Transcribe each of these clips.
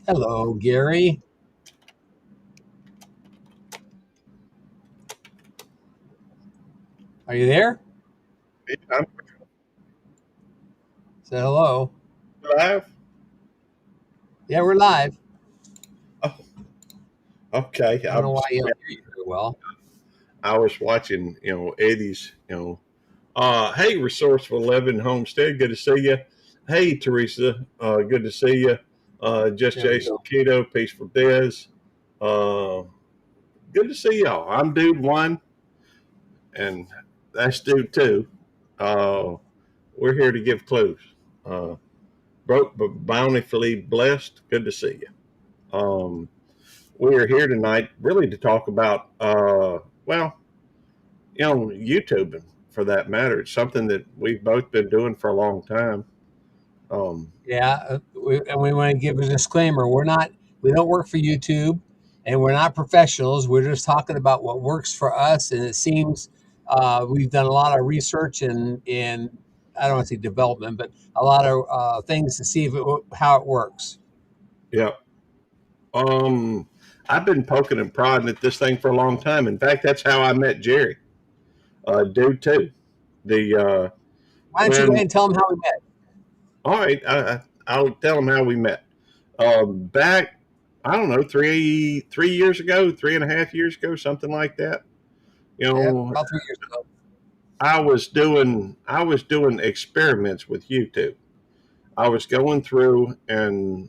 Hello, Gary. Are you there? I'm Say hello. live. Yeah, we're live. Oh, okay. I don't know why you don't hear you very well. I was watching, Eddie's, hey, Resourceful Living Homestead. Good to see you. Hey, Teresa. Good to see you. Just There we Jason go. Keto, Peaceful Des. Uh, good to see y'all. I'm Dude One, and that's Dude Two. Uh, we're here to give clues. Uh, broke but bountifully blessed. Good to see you. We are here tonight really to talk about, well, YouTubing for that matter. It's something that we've both been doing for a long time. Um, Yeah, and we want to give a disclaimer. We don't work for YouTube, and we're not professionals. We're just talking about what works for us, and it seems we've done a lot of research in I don't want to say development, but a lot of things to see how it works. yeah. Um, I've been poking and prodding at this thing for a long time. In fact, that's how I met Jerry. Dude, too. The Why don't you go ahead when and tell them how we met? All right, I'll tell him how we met. Back, I don't know, 3 years ago, 3.5 years ago, something like that. You Yeah, know, about 3 years ago. I was doing experiments with YouTube. I was going through and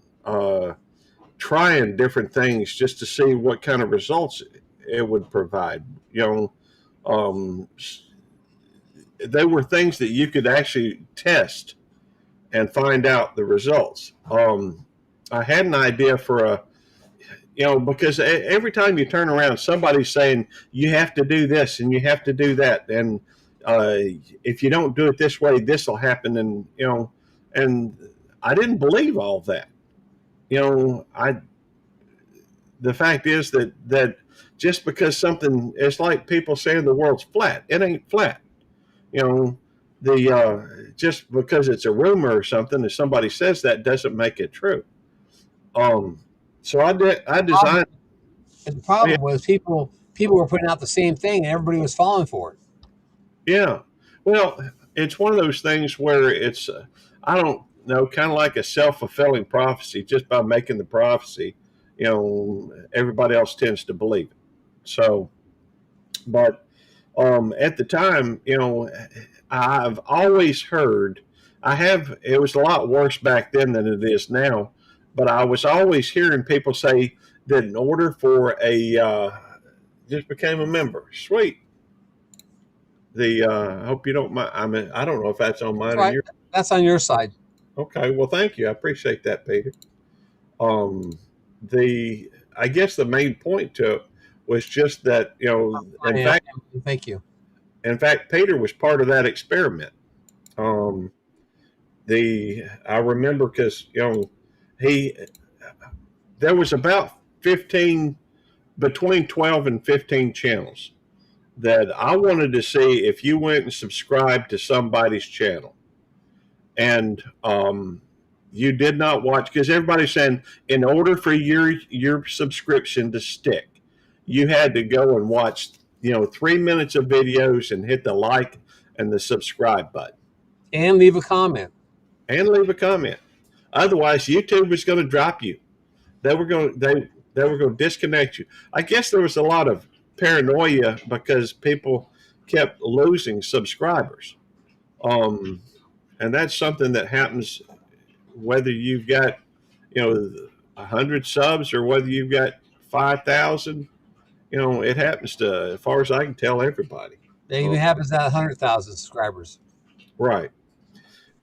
trying different things just to see what kind of results it would provide. You know, um, they were things that you could actually test and find out the results. I had an idea for because every time you turn around, somebody's saying you have to do this and you have to do that, and uh, if you don't do it this way, this will happen, and I didn't believe all that. I The fact is that just because something, it's like people saying the world's flat, it ain't flat. You know, the just because it's a rumor or something, if somebody says that, doesn't make it true. Um, so I Problem, designed. and the Yeah, problem was people were putting out the same thing, and everybody was falling for it. yeah. Well, it's one of those things where it's I don't know, kind of like a self fulfilling prophecy. Just by making the prophecy, everybody else tends to believe it. So, but at the time, I've always heard. I have. It was a lot worse back then than it is now, but I was always hearing people say that in order for a just became a member. Sweet. I hope you don't mind. I mean, I don't know if that's on That's mine or right. yours. That's on your side. Okay. Well, thank you. I appreciate that, Peter. Um, the I guess the main point to it was just that I am. Thank you. in fact, Peter was part of that experiment. Um, I remember because he there was about 15, between 12 and 15 channels that I wanted to see if you went and subscribed to somebody's channel and you did not watch, because everybody's saying in order for your subscription to stick, you had to go and watch 3 minutes of videos and hit the like and the subscribe button And leave a comment. and leave a comment. Otherwise, YouTube was going to drop you. They were going to disconnect you. I guess there was a lot of paranoia because people kept losing subscribers. Um, and that's something that happens whether you've got 100 subs or whether you've got 5,000. It happens to, as far as I can tell, everybody. That Uh, even happens at 100,000 subscribers. right.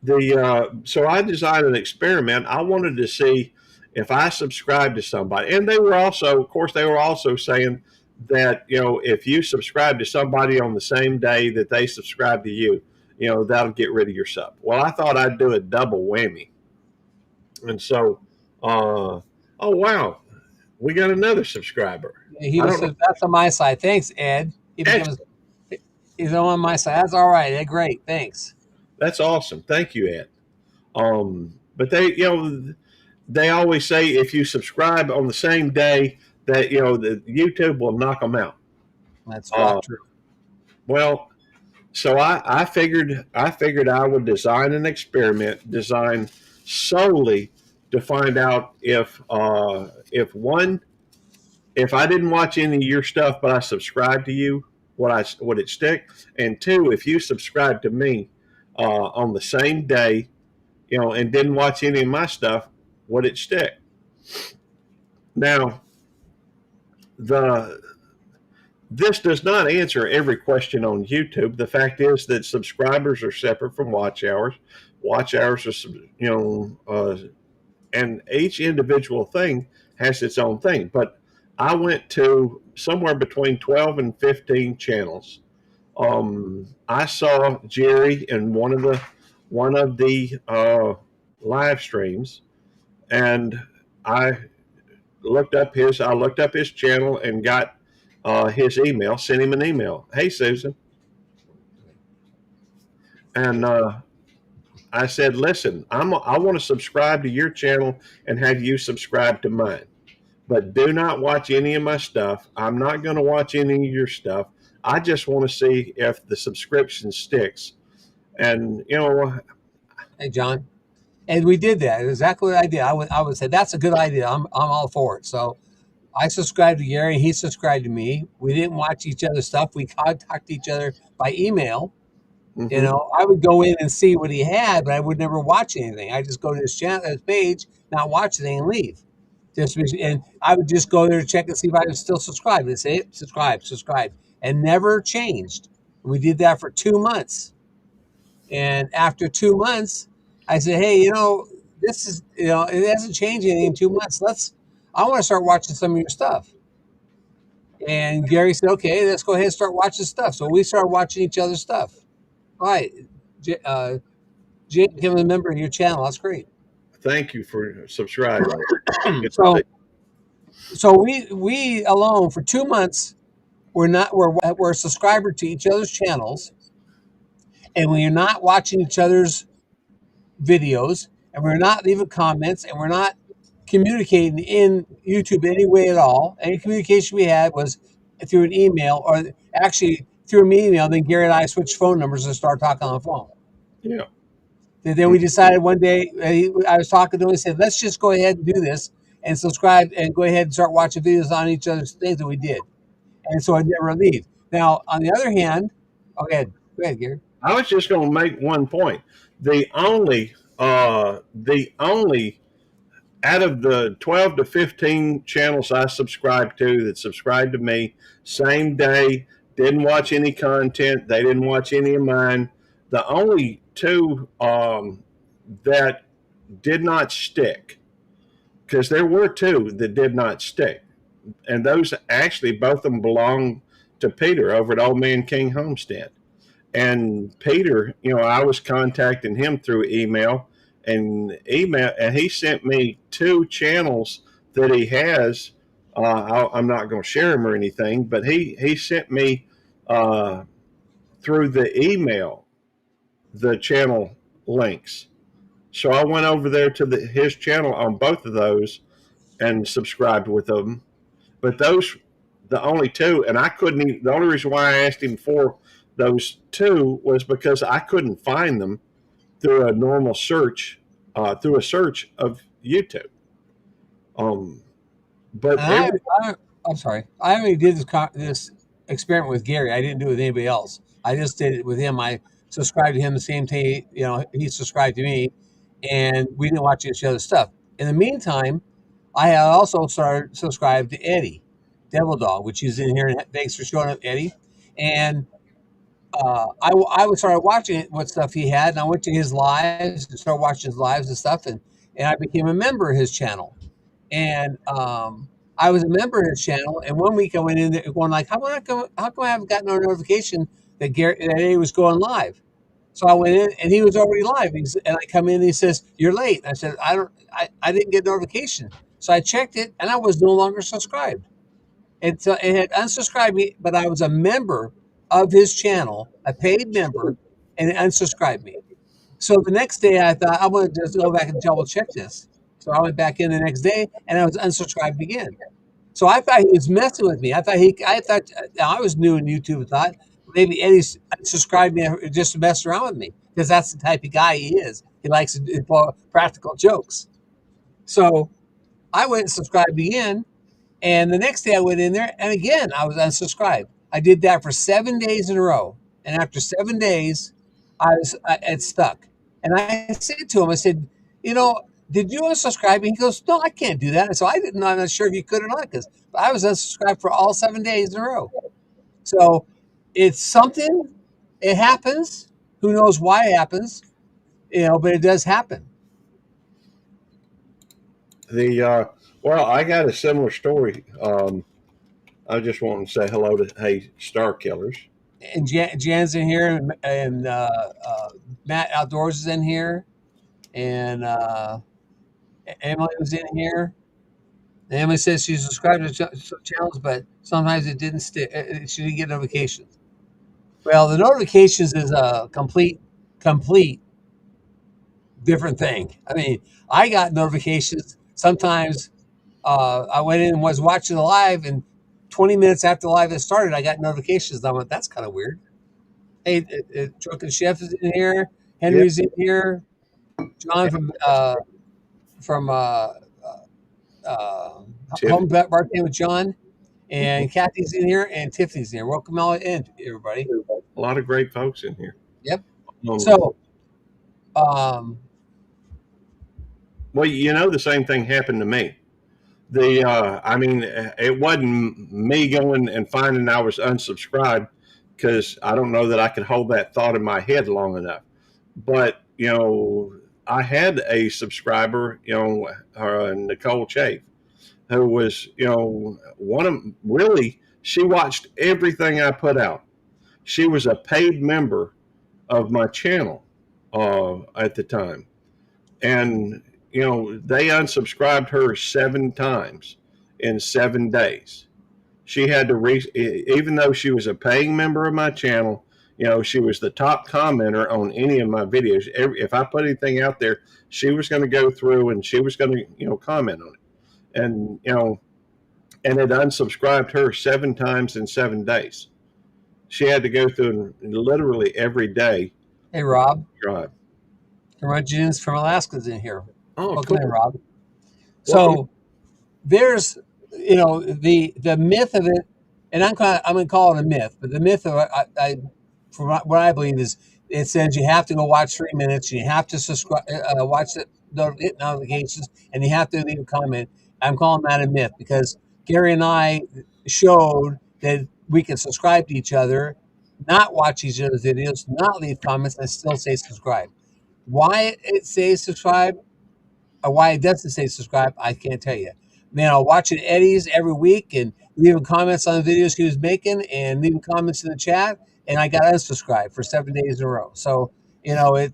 The So I designed an experiment. I wanted to see if I subscribed to somebody, and they were also, of course, they were also saying that if you subscribe to somebody on the same day that they subscribe to you, that'll get rid of your sub. Well, I thought I'd do a double whammy, and so, uh, oh wow, we got another subscriber. He I was don't know. that's on my side. Thanks, Ed. He becomes Excellent. he's on my side. That's all right. Ed, great. Thanks. That's awesome. Thank you, Ed. But they always say if you subscribe on the same day that the YouTube will knock them out. That's Uh, not true. well, so I figured I would design an experiment designed solely to find out if I didn't watch any of your stuff but I subscribed to you, would it stick? And two, if you subscribed to me on the same day, and didn't watch any of my stuff, would it stick? Now, the this does not answer every question on YouTube. The fact is that subscribers are separate from watch hours. Watch hours are, and each individual thing has its own thing. But I went to somewhere between 12 and 15 channels. I saw Jerry in one of the live streams, and I looked up his channel and got his email. Sent him an email. Hey, Susan, and I said, listen, I want to subscribe to your channel and have you subscribe to mine. But do not watch any of my stuff. I'm not going to watch any of your stuff. I just want to see if the subscription sticks. And Hey, John. And we did that. Exactly what I did. I would say that's a good idea. I'm all for it. So I subscribed to Gary. He subscribed to me. We didn't watch each other's stuff. We contacted each other by email. mhm, I would go in and see what he had, but I would never watch anything. I just go to his channel, his page, not watch anything, and leave. And I would just go there to check and see if I was still subscribed. And say subscribe, subscribe, and never changed. We did that for 2 months, and after 2 months, I said, "Hey, this is it hasn't changed anything in 2 months. I want to start watching some of your stuff." And Gary said, "Okay, let's go ahead and start watching stuff." So we started watching each other's stuff. All right, Jake became a member of your channel. That's great. thank you for subscribing. Good to see. So we alone for 2 months we're a subscriber to each other's channels, and we are not watching each other's videos, and we're not leaving comments, and we're not communicating in YouTube any way at all. Any communication we had was through an email, or actually through an email. Then Gary and I switched phone numbers and started talking on the phone. Yeah. Then we decided one day, I was talking to him, he said, let's just go ahead and do this and subscribe and go ahead and start watching videos on each other's things that we did. And so I never leave. Now, on the other hand, go ahead, Gary. I was just going to make one point. The only out of the 12 to 15 channels I subscribed to that subscribed to me same day, didn't watch any content, they didn't watch any of mine. The only two that did not stick, because there were two that did not stick, and those actually both of them belong to Peter over at Old Man King Homestead. And Peter, I was contacting him through email, and he sent me two channels that he has. I'm not going to share them or anything, but he sent me through the email the channel links. So I went over there to his channel on both of those and subscribed with them. But those, the only two, and I couldn't even, the only reason why I asked him for those two was because I couldn't find them through a normal search, through a search of YouTube. But I'm sorry. I only did this experiment with Gary. I didn't do it with anybody else. I just did it with him. I subscribed to him the same day, he subscribed to me, and we didn't watch each other's stuff. In the meantime, I had also started subscribed to Eddie Devil Dog, which is in here. Thanks for showing up, Eddie. And I started watching what stuff he had, and I went to his lives and started watching his lives and stuff, and I became a member of his channel. And I was a member of his channel, and one week I went in there going like, how come I haven't gotten no notification that Eddie was going live? So I went in, and he was already live. And I come in, and he says, "You're late." I said, I didn't get notification." So I checked it, and I was no longer subscribed. It had unsubscribed me, but I was a member of his channel, a paid member, and it unsubscribed me. So the next day I thought, I want to just go back and double check this. So I went back in the next day and I was unsubscribed again. So I thought he was messing with me. I thought I was new in YouTube. I thought maybe Eddie's subscribed me just to mess around with me because that's the type of guy he is. He likes to do practical jokes. So I went and subscribed again, and the next day I went in there, and again I was unsubscribed. I did that for 7 days in a row, and after 7 days, it stuck. And I said to him, I said, you know, did you unsubscribe? And he goes, no, I can't do that. And so I didn't. I'm not sure if you could or not because I was unsubscribed for all 7 days in a row. So it's something. It happens. Who knows why it happens? But it does happen. Well, I got a similar story. I just want to say hello to Star Killers. And Jan's in here, and Matt Outdoors is in here, and Emily was in here. And Emily says she subscribed to channels, but sometimes it didn't stick. She didn't get notifications. Well, the notifications is a complete different thing. I mean, I got notifications sometimes. I went in and was watching the live, and 20 minutes after the live had started, I got notifications. I went, that's kind of weird. Hey, Drunken Chef is in here. Henry's in here. John from Home Bartending with John, and Kathy's in here, and Tiffany's in here. Welcome all in, everybody. A lot of great folks in here. Yep. So, well, the same thing happened to me. I mean, it wasn't me going and finding I was unsubscribed because I don't know that I could hold that thought in my head long enough. But, I had a subscriber, Nicole Chafe, who was, she watched everything I put out. She was a paid member of my channel at the time. And, they unsubscribed her 7 times in 7 days. She had to even though she was a paying member of my channel, she was the top commenter on any of my videos. If I put anything out there, she was going to go through and she was going to, comment on it. And, and it unsubscribed her 7 times in 7 days. She had to go through literally every day. Hey, Rob. Drive. Jeans from Alaska's in here. Oh, welcome cool. in, Rob. So there's, the myth of it, and I'm going to call it a myth, but the myth of from what I believe is it says you have to go watch 3 minutes, you have to subscribe, watch the notifications, and you have to leave a comment. I'm calling that a myth because Gary and I showed that we can subscribe to each other, not watch each other's videos, not leave comments, and still say subscribe. Why it says subscribe or why it doesn't say subscribe, I can't tell you. Man, I'll watch Eddie's every week and leaving comments on the videos he was making and leaving comments in the chat, and I got unsubscribed for 7 days in a row. So, there's,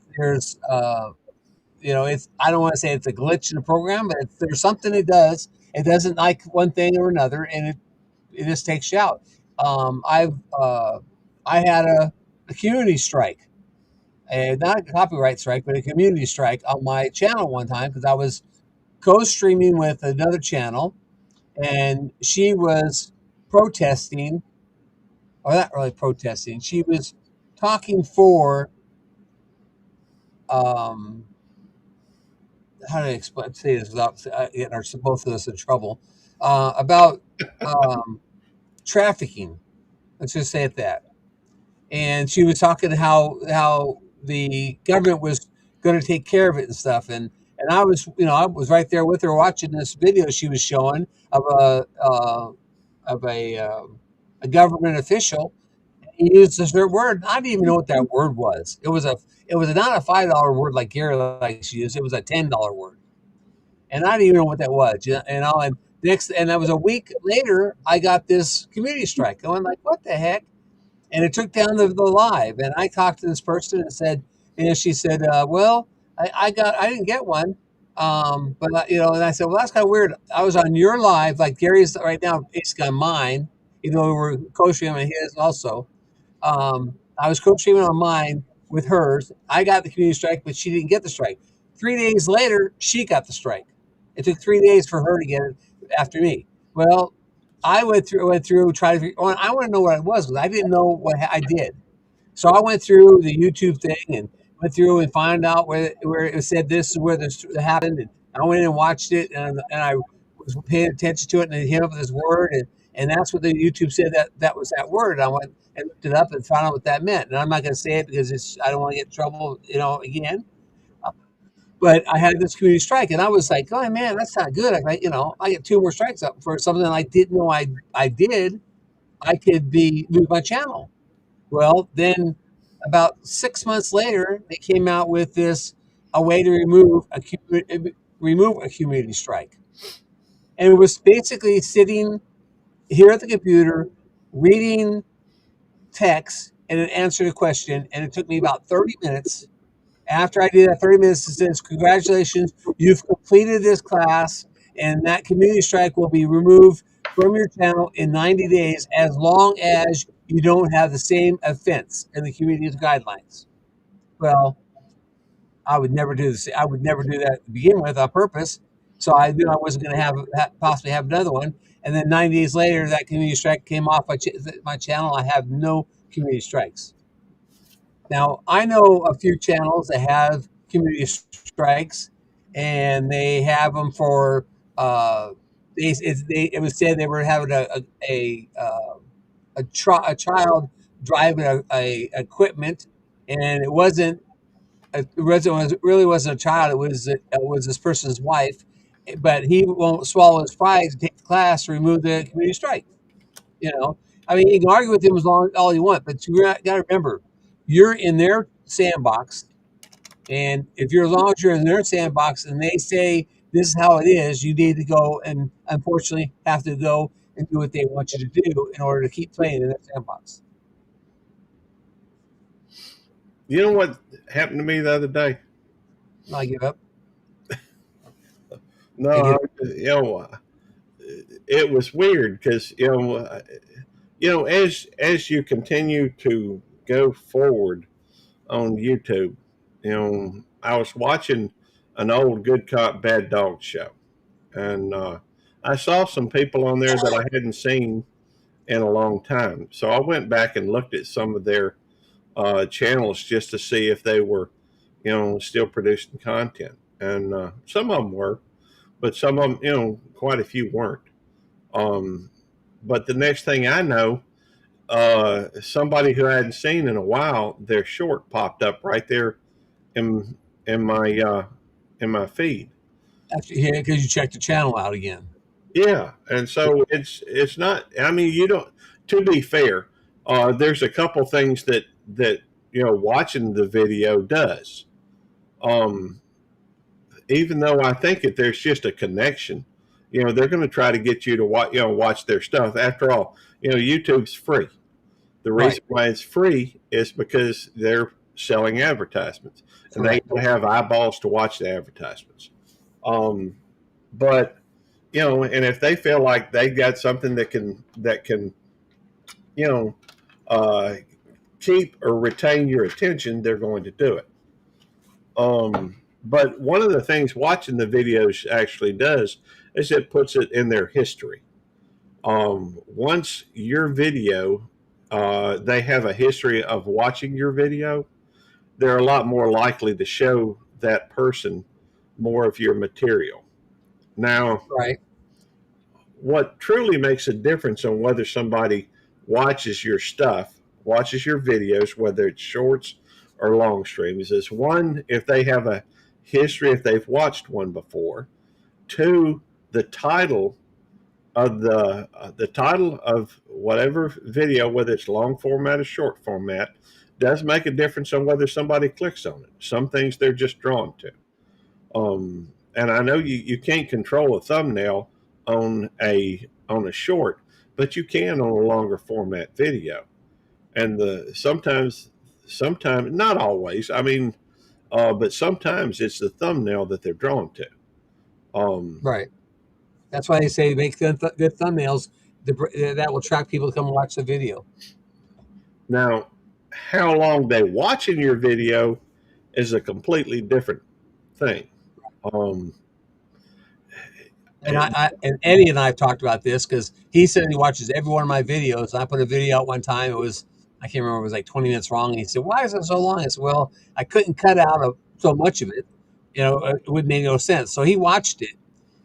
it's, I don't want to say it's a glitch in the program, but there's something it does. It doesn't like one thing or another, and it just takes you out. I had a community strike. Not a copyright strike, but a community strike on my channel one time because I was co-streaming with another channel, and she was protesting, or not really protesting. She was talking for, how do I say this without getting both of us in trouble, about trafficking. Let's just say it that. And she was talking how the government was going to take care of it and stuff. And I was, I was right there with her watching this video she was showing of a government official. He used a certain word. I didn't even know what that word was. It was not a $5 word like Gary likes to use. It was a $10 word, and I didn't even know what that was. And that was a week later. I got this community strike. I went like, what the heck? And it took down the live. And I talked to this person and said, she said, well, I didn't get one. But and I said, well, that's kind of weird. I was on your live, like Gary's right now, basically on mine, even though we were co-streaming on his also. I was co-streaming on mine with hers. I got the community strike, but she didn't get the strike. 3 days later, she got the strike. It took 3 days for her to get it after me. Well, I went through, tried to figure, well, I want to know what it was, because I didn't know what I did. So I went through the YouTube thing and went through and found out where it said this is where this happened. And I went in and watched it, and I was paying attention to it, and it came up with this word, and that's what the YouTube said, that was that word. And I went and looked it up and found out what that meant. And I'm not going to say it because I don't want to get in trouble, again. But I had this community strike, and I was like, "Oh man, that's not good." I get 2 more strikes up for something I didn't know I did. I could be lose my channel. Well, then about 6 months later, they came out with a way to remove a community strike, and it was basically sitting here at the computer, reading text, and it answered a question, and it took me about 30 minutes. After I did that 30 minutes, it says, "Congratulations, you've completed this class, and that community strike will be removed from your channel in 90 days as long as you don't have the same offense in the community guidelines." Well, I would never do this. I would never do that to begin with on purpose. So I knew I wasn't going to possibly have another one. And then 90 days later, that community strike came off my channel. I have no community strikes. Now, I know a few channels that have community strikes, and they have them for, it was said they were having a child driving a equipment, and it really wasn't a child. It was this person's wife, but he won't swallow his pride to take the class to remove the community strike. You know, I mean, you can argue with him all you want, but you got to remember, you're in their sandbox, and if you're as long as you're in their sandbox and they say this is how it is, you need to go and unfortunately have to go and do what they want you to do in order to keep playing in their sandbox. You know what happened to me the other day? I give up. No, I give. it was weird because as you continue to go forward on YouTube, I was watching an old Good Cop Bad Dog show, and I saw some people on there that I hadn't seen in a long time. So I went back and looked at some of their channels just to see if they were, still producing content, and some of them were, but some of them, quite a few weren't. Um, but the next thing I know, somebody who I hadn't seen in a while, their short popped up right there in in my uh, in my feed. After, yeah, because you checked the channel out again. Yeah, and so it's not. I mean, you don't. To be fair, there's a couple things that watching the video does. Um, Even though I think that there's just a connection, they're going to try to get you to watch their stuff. After all, YouTube's free. The Right. reason why it's free is because they're selling advertisements, and they Correct. have eyeballs to watch the advertisements. Um, but and if they feel like they got something that can you know uh, keep or retain your attention, they're going to do it. But one of the things watching the videos actually does is it puts it in their history. Once your video, they have a history of watching your video, they're a lot more likely to show that person more of your material. Now, Right. what truly makes a difference on whether somebody watches your stuff, watches your videos, whether it's shorts or long streams, is one, if they have a history, if they've watched one before. Two, the title the title of whatever video, whether it's long format or short format, does make a difference on whether somebody clicks on it. Some things they're just drawn to. And I know you can't control a thumbnail on a short, but you can on a longer format video. And sometimes not always. I mean, but sometimes it's the thumbnail that they're drawn to. Um, Right. That's why they say make good thumbnails that will attract people to come watch the video. Now, how long they watching your video is a completely different thing. Um, And and Eddie and I have talked about this because he said he watches every one of my videos. I put a video out one time. It was, I can't remember, it was like 20 minutes long. And he said, "Why is it so long?" I said, "Well, I couldn't cut out so much of it. It would make no sense." So he watched it.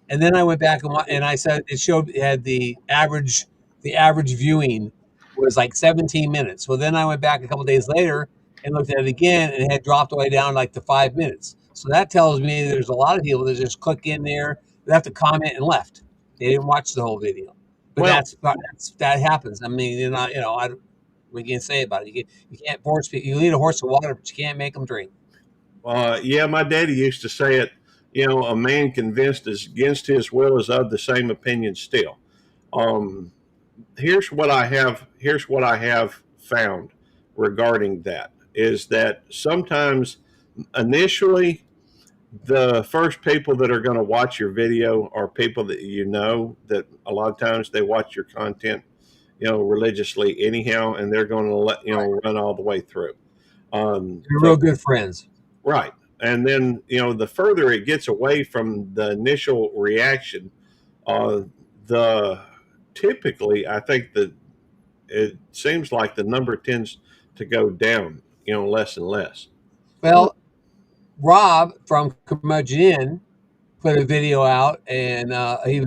And then I went back and I said it showed it had the average viewing was like 17 minutes. Well, then I went back a couple days later and looked at it again, and it had dropped way down like to 5 minutes. So that tells me there's a lot of people that just click in there, they have to comment and left. They didn't watch the whole video. But Well, that happens. I mean, we can't say about it. You can't force people. You lead a horse to water, but you can't make them drink. yeah, my daddy used to say it. A man convinced is against his will is of the same opinion still. Um, here's what I have. Here's what I have found regarding that is that sometimes initially the first people that are going to watch your video are people that that a lot of times they watch your content religiously anyhow, and they're going to let Right. run all the way through. You're real So good friends. right. And then, the further it gets away from the initial reaction, uh, the typically, I think that it seems like the number tends to go down, less and less. Well, Rob from Curmudgeon Inn put a video out, and him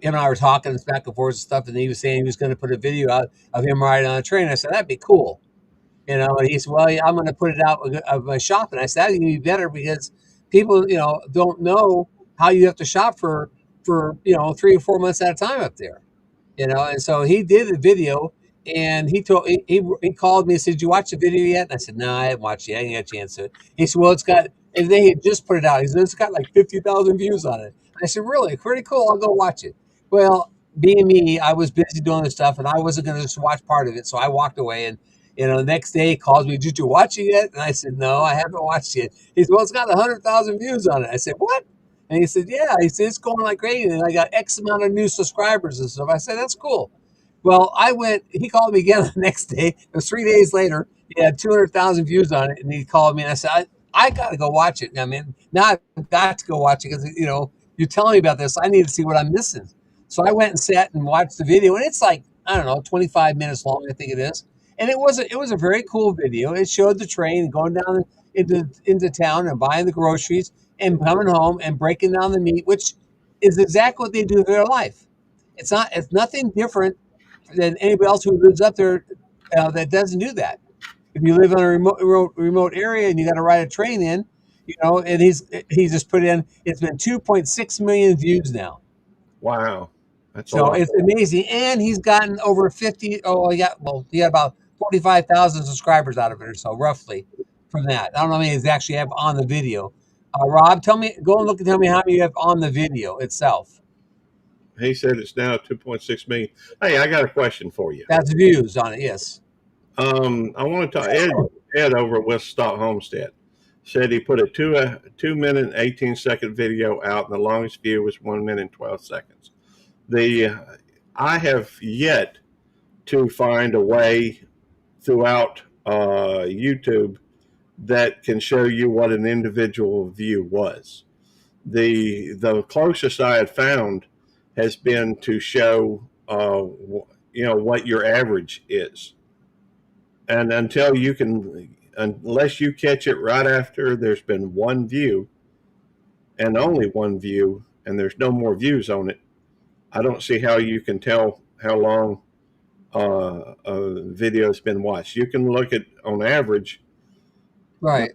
and I were talking this back and forth and stuff, and he was saying he was going to put a video out of him riding on a train. I said that'd be cool, And he said, "Well, yeah, I'm going to put it out of my shop." And I said, "That'd be better because people, don't know how you have to shop for 3 or 4 months at a time up there." And so he did the video, and he called me and said, "Did you watch the video yet?" And I said, "No, I haven't watched it yet. I didn't get a chance to." He said, "Well, and they had just put it out." He said, "It's got like 50,000 views on it." I said, "Really? Pretty cool. I'll go watch it." Well, being me, I was busy doing this stuff, and I wasn't going to just watch part of it, so I walked away. And the next day he calls me, "Did you watch it yet?" And I said, "No, I haven't watched it." He said, "Well, it's got 100,000 views on it." I said, "What?" And he said, "Yeah." He said, "It's going like crazy, and I got X amount of new subscribers and stuff." I said, "That's cool." Well, he called me again the next day. It was 3 days later. He had 200,000 views on it. And he called me and I said, I got to go watch it. I mean, now I've got to go watch it because, you're telling me about this. I need to see what I'm missing. So I went and sat and watched the video. And it's like, I don't know, 25 minutes long, I think it is. And it was a very cool video. It showed the train going down into town and buying the groceries and coming home and breaking down the meat, which is exactly what they do in their life. It's nothing different than anybody else who lives up there that doesn't do that. If you live in a remote area and you got to ride a train in, and he's just put in. It's been 2.6 million views now, Wow, that's a so lot. it's amazing. And he's gotten over 50. Oh, yeah. Well, he got about 45,000 subscribers out of it, or so roughly from that. I don't know how many he's actually have on the video. Rob, go and look and tell me how many you have on the video itself. He said it's now 2.6 million. Hey, I got a question for you. That's views on it. Yes. I want to talk. Ed over at West Stock Homestead said he put a 2 minute and 18-second video out, and the longest view was 1 minute and 12 seconds. I have yet to find a way throughout YouTube that can show you what an individual view was. The closest I had found has been to show what your average is, and unless you catch it right after there's been one view and only one view and there's no more views on it, I don't see how you can tell how long a video has been watched. You can look at on average. Right.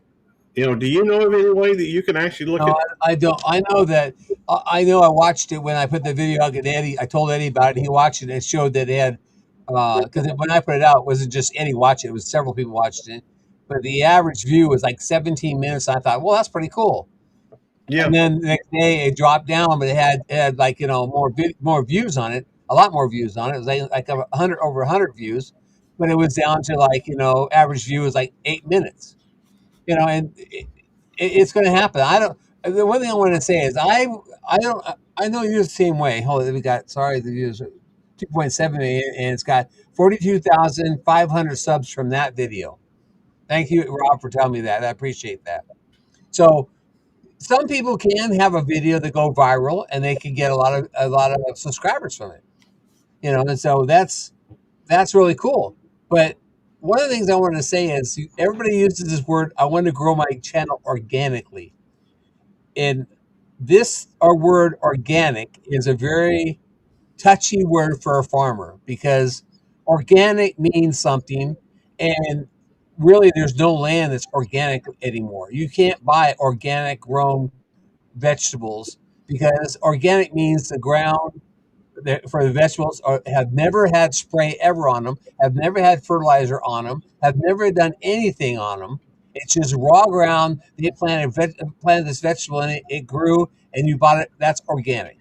Do you know of any way that you can actually look No, at? I don't. I know that. I know I watched it when I put the video out. And Eddie, I told Eddie about it. He watched it. And it showed that it had because when I put it out, it wasn't just Eddie watching it. It was several people watched it. But the average view was like 17 minutes. I thought, well, that's pretty cool. Yeah, And then the next day it dropped down, but it had like more views on it, a lot more views on it. It was like 100 views, but it was down to like average view was like 8 minutes. And it's going to happen. I don't. The one thing I want to say is I don't. I know you're the same way. Hold on, the views are 2.7 million, and it's got 42,500 subs from that video. Thank you, Rob, for telling me that. I appreciate that. So some people can have a video that go viral and they can get a lot of subscribers from it, and so that's really cool. But one of the things I wanted to say is everybody uses this word, I want to grow my channel organically. And this, our word organic, is a very touchy word for a farmer because organic means something, and really there's no land that's organic anymore. You can't buy organic grown vegetables because organic means the ground for the vegetables have never had spray ever on them, have never had fertilizer on them, have never done anything on them. It's just raw ground. They planted this vegetable in it, it grew, and you bought it. That's organic.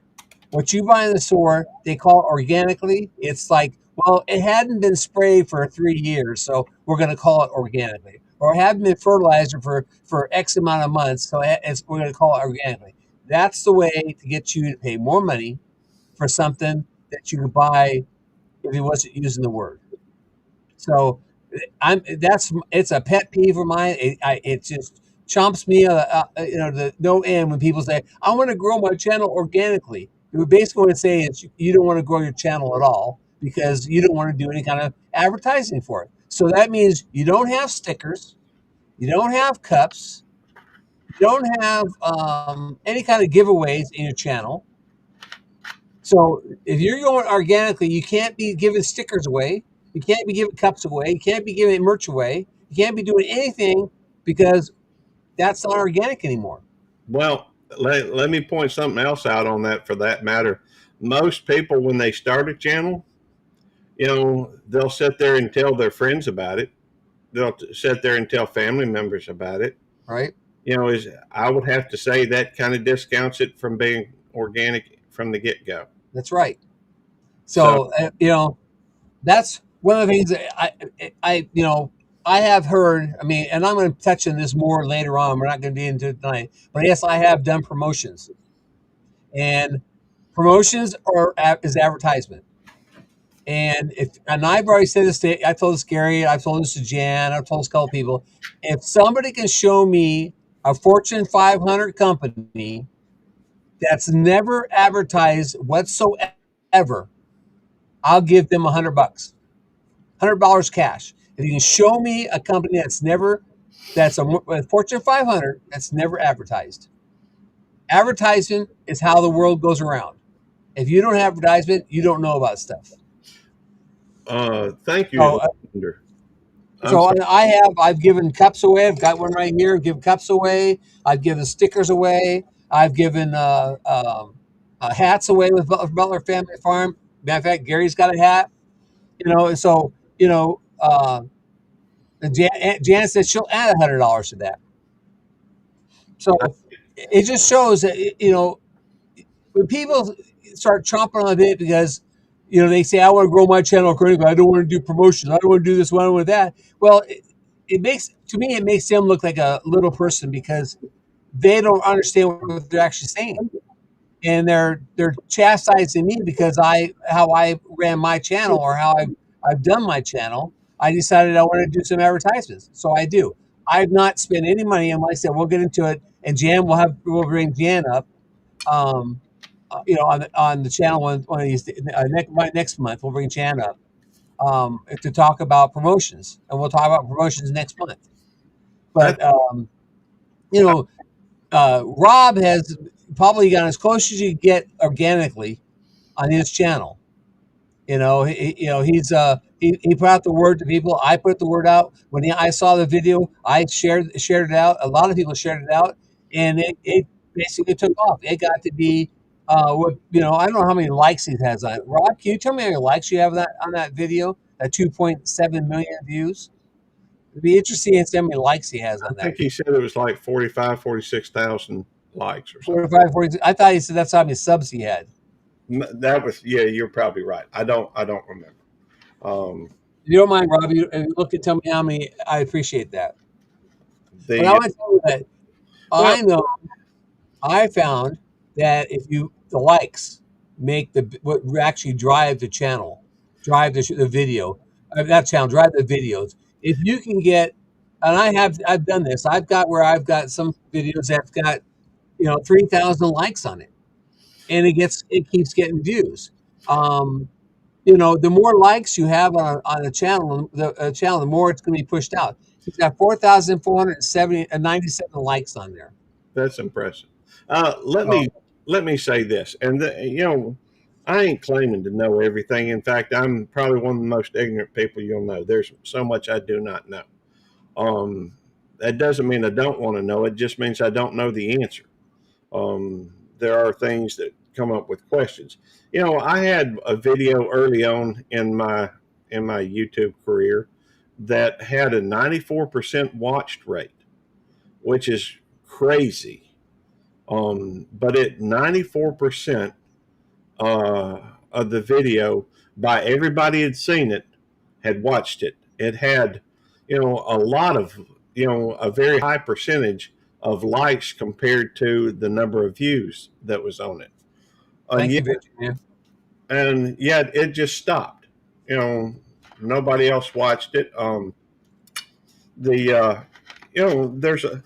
What you buy in the store, they call it organically. It's like, well, it hadn't been sprayed for 3 years, so we're going to call it organically. Or it hadn't been fertilizer for X amount of months, so we're going to call it organically. That's the way to get you to pay more money for something that you could buy if he wasn't using the word. So it's a pet peeve of mine. It just chomps me, the no end when people say, "I want to grow my channel organically." What basically want to say is you don't want to grow your channel at all because you don't want to do any kind of advertising for it. So that means you don't have stickers, you don't have cups, you don't have any kind of giveaways in your channel. So if you're going organically, you can't be giving stickers away. You can't be giving cups away. You can't be giving merch away. You can't be doing anything because that's not organic anymore. Well, let me point something else out on that for that matter. Most people, when they start a channel, they'll sit there and tell their friends about it. They'll sit there and tell family members about it. Right? I would have to say that kind of discounts it from being organic from the get go. That's right. So, that's one of the things that I have heard. I mean, and I'm going to touch on this more later on. We're not going to be into it tonight, but yes, I have done promotions, and promotions is advertisement. And I've already said this I told this to Gary, I've told this to Jan, I've told this to a couple people. If somebody can show me a Fortune 500 company that's never advertised whatsoever, I'll give them $100, $100 cash. If you can show me a company that's a Fortune 500 that's never advertised. Advertisement is how the world goes around. If you don't have advertisement, you don't know about stuff. Thank you. So I've given cups away. I've got one right here. Give cups away. I've given stickers away. I've given hats away with Butler Family Farm. Matter of fact, Gary's got a hat. So Jan said she'll add $100 to that. So it just shows that when people start chomping on it because they say, I want to grow my channel, but I don't want to do promotions. I don't want to do this. I don't want to do that. Well, it makes them look like a little person because they don't understand what they're actually saying, and they're chastising me because how I ran my channel or how I've done my channel. I decided I want to do some advertisements, so I do. I've not spent any money, and like I said, we'll get into it, and Jan we'll bring Jan up. On the channel one of these next month, we'll bring Jan up to talk about promotions, and we'll talk about promotions next month. But Rob has probably gotten as close as you get organically on his channel. He put out the word to people. I put the word out when I saw the video. I shared it out. A lot of people shared it out, and it basically took off. It got to be. I don't know how many likes he has on it. Rob, can you tell me how many likes you have on that video? That 2.7 million views. It'd be interesting to see how many likes he has on that. I think he said it was like 46,000 likes or something. 45, 46. I thought he said that's how many subs he had. That was, yeah, you're probably right. I don't remember. If you don't mind, Rob, you look and tell me how many. I appreciate that. But I want to tell you that I found that if the likes make what actually drive the channel, drive the video, that channel, drive the videos. If you can get, and I've done this. I've got some videos that's got 3,000 likes on it, and it keeps getting views. Um, the more likes you have on a channel, the more it's going to be pushed out. He's got 4,497 likes on there. That's impressive. Let So, me let me say this, and I ain't claiming to know everything. In fact, I'm probably one of the most ignorant people you'll know. There's so much I do not know. Um, that doesn't mean I don't want to know. It just means I don't know the answer. There are things that come up with questions. I had a video early on in my YouTube career that had a 94% watched rate, which is crazy. But at 94% of the video, by everybody had seen it, had watched it. It had, a lot of, a very high percentage of likes compared to the number of views that was on it. And thank you, yet, Virginia. and yet it just stopped. You know, Nobody else watched it. The there's a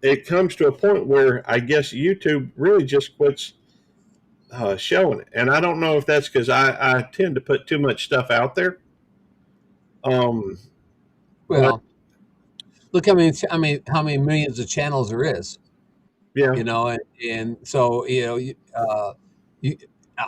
it comes to a point where I guess YouTube really just quits showing it, and I don't know if that's because I tend to put too much stuff out there. Um, but Well, look how many millions of channels there is. yeah, And so you,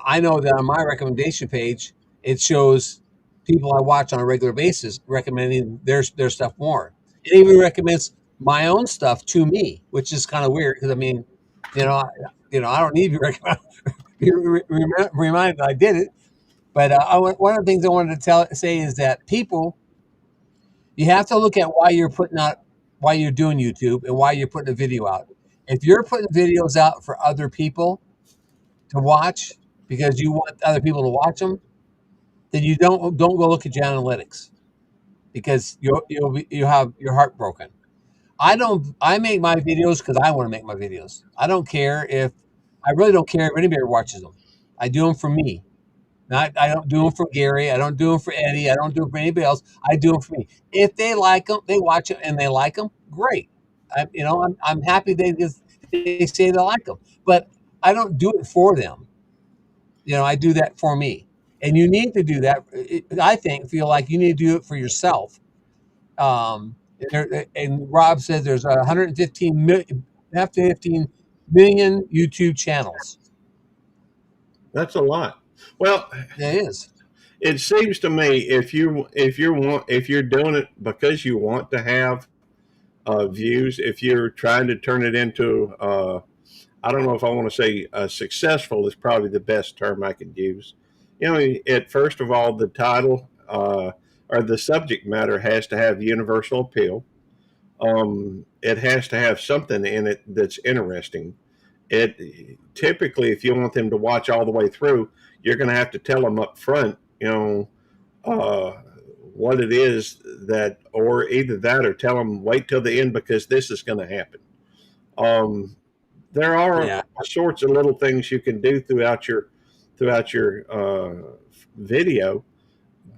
I know that on my recommendation page, it shows people I watch on a regular basis recommending their stuff more. It even recommends my own stuff to me, which is kind of weird because you know, I, I don't need to be reminded that I did it. But one of the things I wanted to say is that people, you have to look at why you're doing YouTube and why you're putting a video out. If you're putting videos out for other people to watch because you want other people to watch them, then you don't go look at your analytics because you have your heart broken. I make my videos because I want to make my videos. I really don't care if anybody watches them. I do them for me. I don't do them for Gary. I don't do them for Eddie. I don't do them for anybody else. I do them for me. If they like them, they watch it and they like them. Great. I'm happy they say they like them. But I don't do it for them. I do that for me. And you need to do that. I feel like you need to do it for yourself. And Rob says there's 115 million, 15 million YouTube channels. that's a lot. Well, It is. it seems to me if you're doing it because you want to have views, if you're trying to turn it into I don't know if I want to say successful is probably the best term I could use. First of all, the title or the subject matter has to have universal appeal. It has to have something in it that's interesting. It typically, if you want them to watch all the way through, you're going to have to tell them up front, uh, what it is or either that, or tell them wait till the end because this is going to happen. Um, there are Yeah. all sorts of little things you can do throughout your video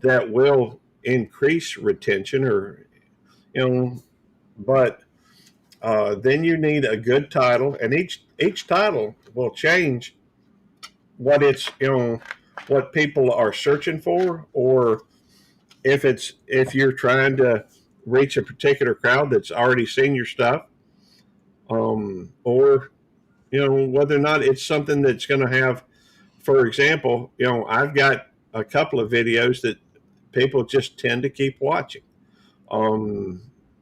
that will increase retention, or you know, but then you need a good title, and each title will change what people are searching for, or if you're trying to reach a particular crowd that's already seen your stuff, or whether or not it's something that's going to have. For example, I've got a couple of videos that people just tend to keep watching, um,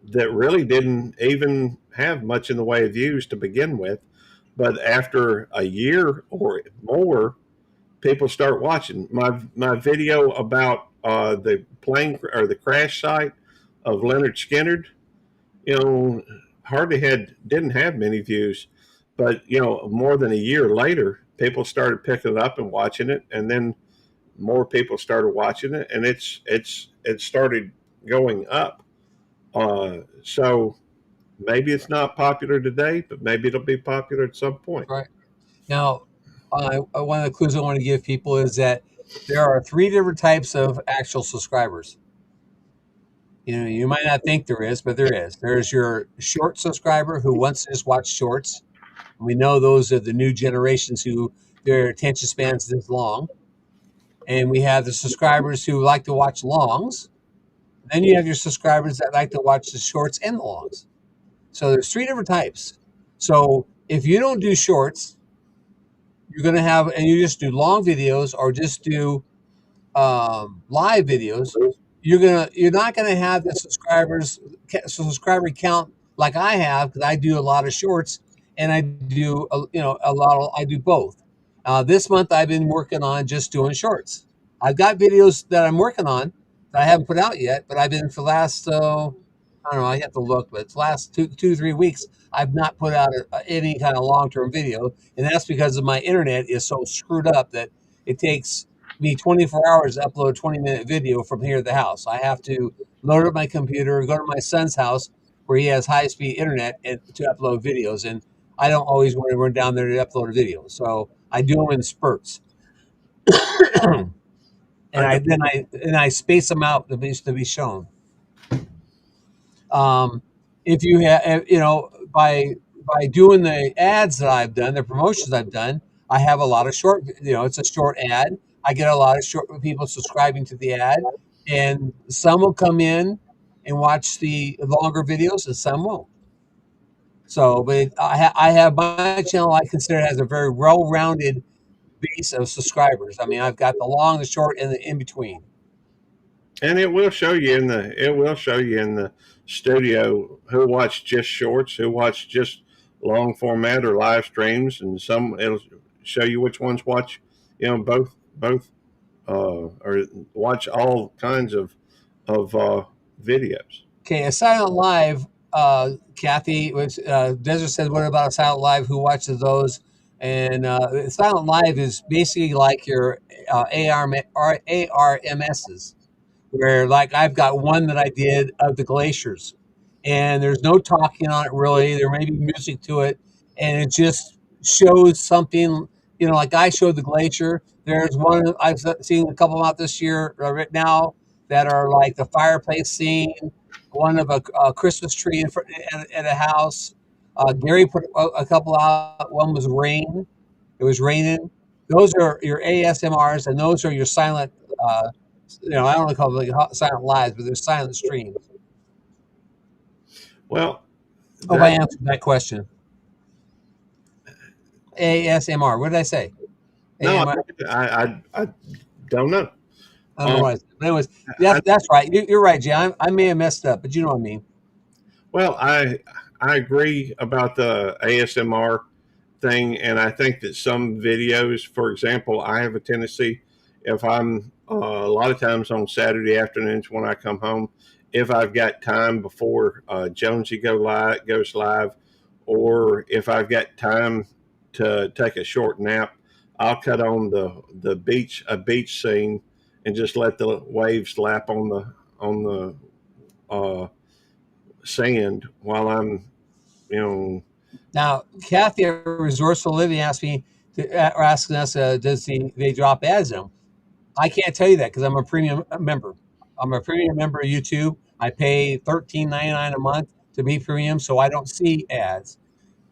that really didn't even have much in the way of views to begin with, but after a year or more, people start watching my video about the plane or the crash site of Leonard Skinner. You know, hardly didn't have many views, but more than a year later, people started picking it up and watching it, and then more people started watching it, and it started going up. So maybe it's not popular today, but maybe it'll be popular at some point. Right. Now, one of the clues I want to give people is that there are three different types of actual subscribers. You might not think there is, but there is. There's your short subscriber who wants to just watch shorts. We know those are the new generations who their attention spans this long. And we have the subscribers who like to watch longs. Then you have your subscribers that like to watch the shorts and the longs. So there's three different types. So if you don't do shorts, you're going to have, and you just do long videos or just do live videos, you're not gonna have the subscriber count like I have, because I do a lot of shorts and I do I do both. This month I've been working on just doing shorts. I've got videos that I'm working on that I haven't put out yet, but I've been for the last I don't know, I have to look, but it's the last 3 weeks I've not put out any kind of long-term video, and that's because of my internet is so screwed up that it takes me 24 hours to upload a 20-minute video from here to the house. I have to load up my computer, go to my son's house where he has high-speed internet to upload videos, and I don't always want to run down there to upload a video, so I do them in spurts. And I space them out to be shown. If you have, by doing the ads that I've done, the promotions I've done, I have a lot of short. It's a short ad. I get a lot of short people subscribing to the ad, and some will come in and watch the longer videos, and some won't. So, but I have my channel. I consider it has a very well-rounded base of subscribers. I mean, I've got the long, the short, and the in between. And it will show you in the studio who watch just shorts, who watch just long format or live streams, and some it'll show you which ones watch, both or watch all kinds of videos. Okay, a silent live, Kathy, which Desert said, what about a silent live? Who watches those? And silent live is basically like your ARMSs, where like I've got one that I did of the glaciers, and there's no talking on it really. There may be music to it, and it just shows something. Like I showed the glacier. There's one I've seen a couple out this year right now that are like the fireplace scene, one of a Christmas tree at a house. Gary put a couple out. One was rain. It was raining. Those are your ASMRs, and those are your silent. I don't want to call them like silent lives, but they're silent streams. Well, hope I answered that question. ASMR. What did I say? No, I don't know. I don't know what I said. But anyways, that's right. You're right, Jay. I may have messed up, but you know what I mean. Well, I agree about the ASMR thing, and I think that some videos, for example, I have a tendency, if I'm a lot of times on Saturday afternoons when I come home, if I've got time before Jonesy goes live, or if I've got time to take a short nap, I'll cut on a beach scene and just let the waves lap on the sand while I'm, Now, Kathy at Resourceful Living asking us, does they drop ads in them? I can't tell you that because I'm a premium member. I'm a premium member of YouTube. I pay $13.99 a month to be premium, so I don't see ads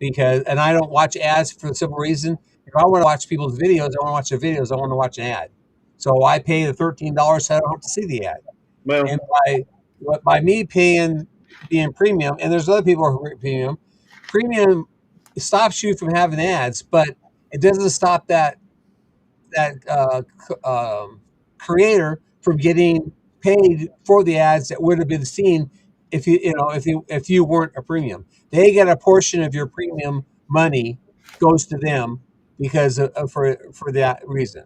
and I don't watch ads for the simple reason. If I want to watch people's videos, I want to watch their videos. I want to watch an ad. So I pay the $13 so I don't have to see the ad. well, And by me being premium, and there's other people who are premium stops you from having ads, but it doesn't stop that creator from getting paid for the ads that would have been seen if you weren't a premium. They get a portion of your premium money goes to them because for that reason.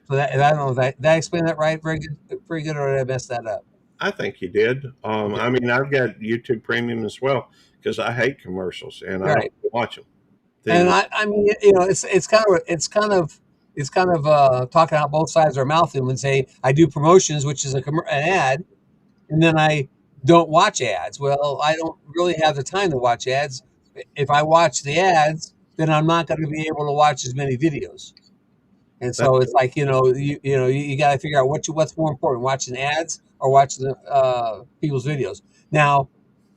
So that, I don't know, did I explain that right? Very good, or did I mess that up? I think you did. I mean, I've got YouTube Premium as well because I hate commercials and I don't watch them. And I mean, it's kind of talking out both sides of our mouth and say I do promotions, which is an ad, and then I don't watch ads. Well, I don't really have the time to watch ads. If I watch the ads, then I'm not going to be able to watch as many videos. And so it's like, you got to figure out what's more important, watching ads or watching people's videos. Now,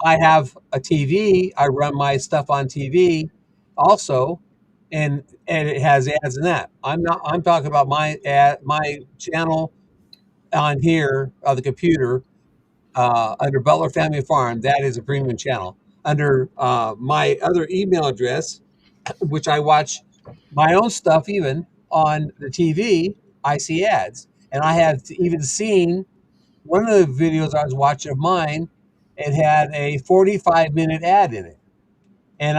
I have a TV. I run my stuff on TV, also, and it has ads in that. I'm talking about my channel on here on the computer under Butler Family Farm. That is a premium channel. Under my other email address, which I watch my own stuff even on the TV, I see ads. And I have even seen one of the videos I was watching of mine, it had a 45-minute ad in it. And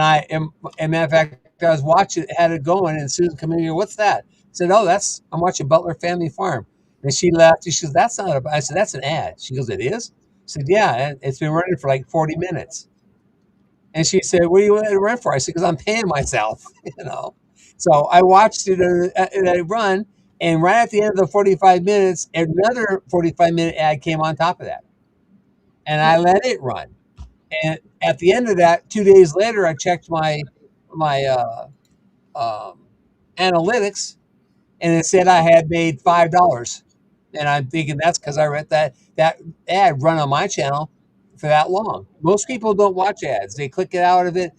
and matter of fact, I was watching it, had it going, and Susan come in here, what's that? I said, oh, I'm watching Butler Family Farm. And she laughed. She goes, that's not I said, that's an ad. She goes, it is? I said, yeah, and it's been running for like 40 minutes. And she said, what do you want to run for? I said, because I'm paying myself, you know. So I watched it and I run, and right at the end of the 45 minutes, another 45-minute ad came on top of that. And I let it run. And at the end of that, 2 days later, I checked my um, analytics, and it said I had made $5. And I'm thinking that's because I read that ad run on my channel for that long. Most people don't watch ads; they click it out of it,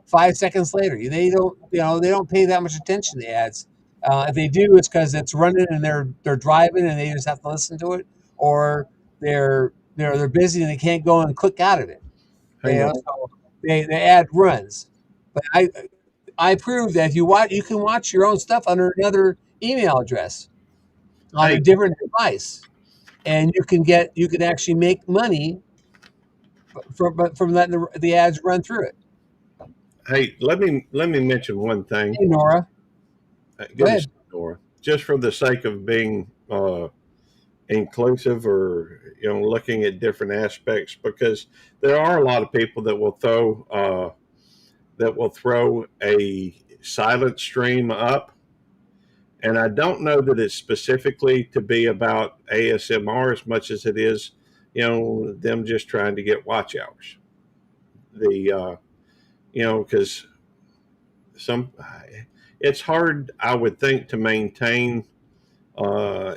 5 seconds later. They don't pay that much attention to ads. If they do, it's because it's running and they're driving and they just have to listen to it, or they're busy and they can't go and click out of it. Hang on. So the ad runs. But I proved that if you can watch your own stuff under another email address on a Hey, different device, and you can actually make money from letting the ads run through it. hey, let me mention one thing. Hey, Nora, go Good to see ahead. you, Nora. Just for the sake of being inclusive, or looking at different aspects, because there are a lot of people that will throw a silent stream up, and I don't know that it's specifically to be about ASMR as much as it is, them just trying to get watch hours. The because some it's hard, I would think, to maintain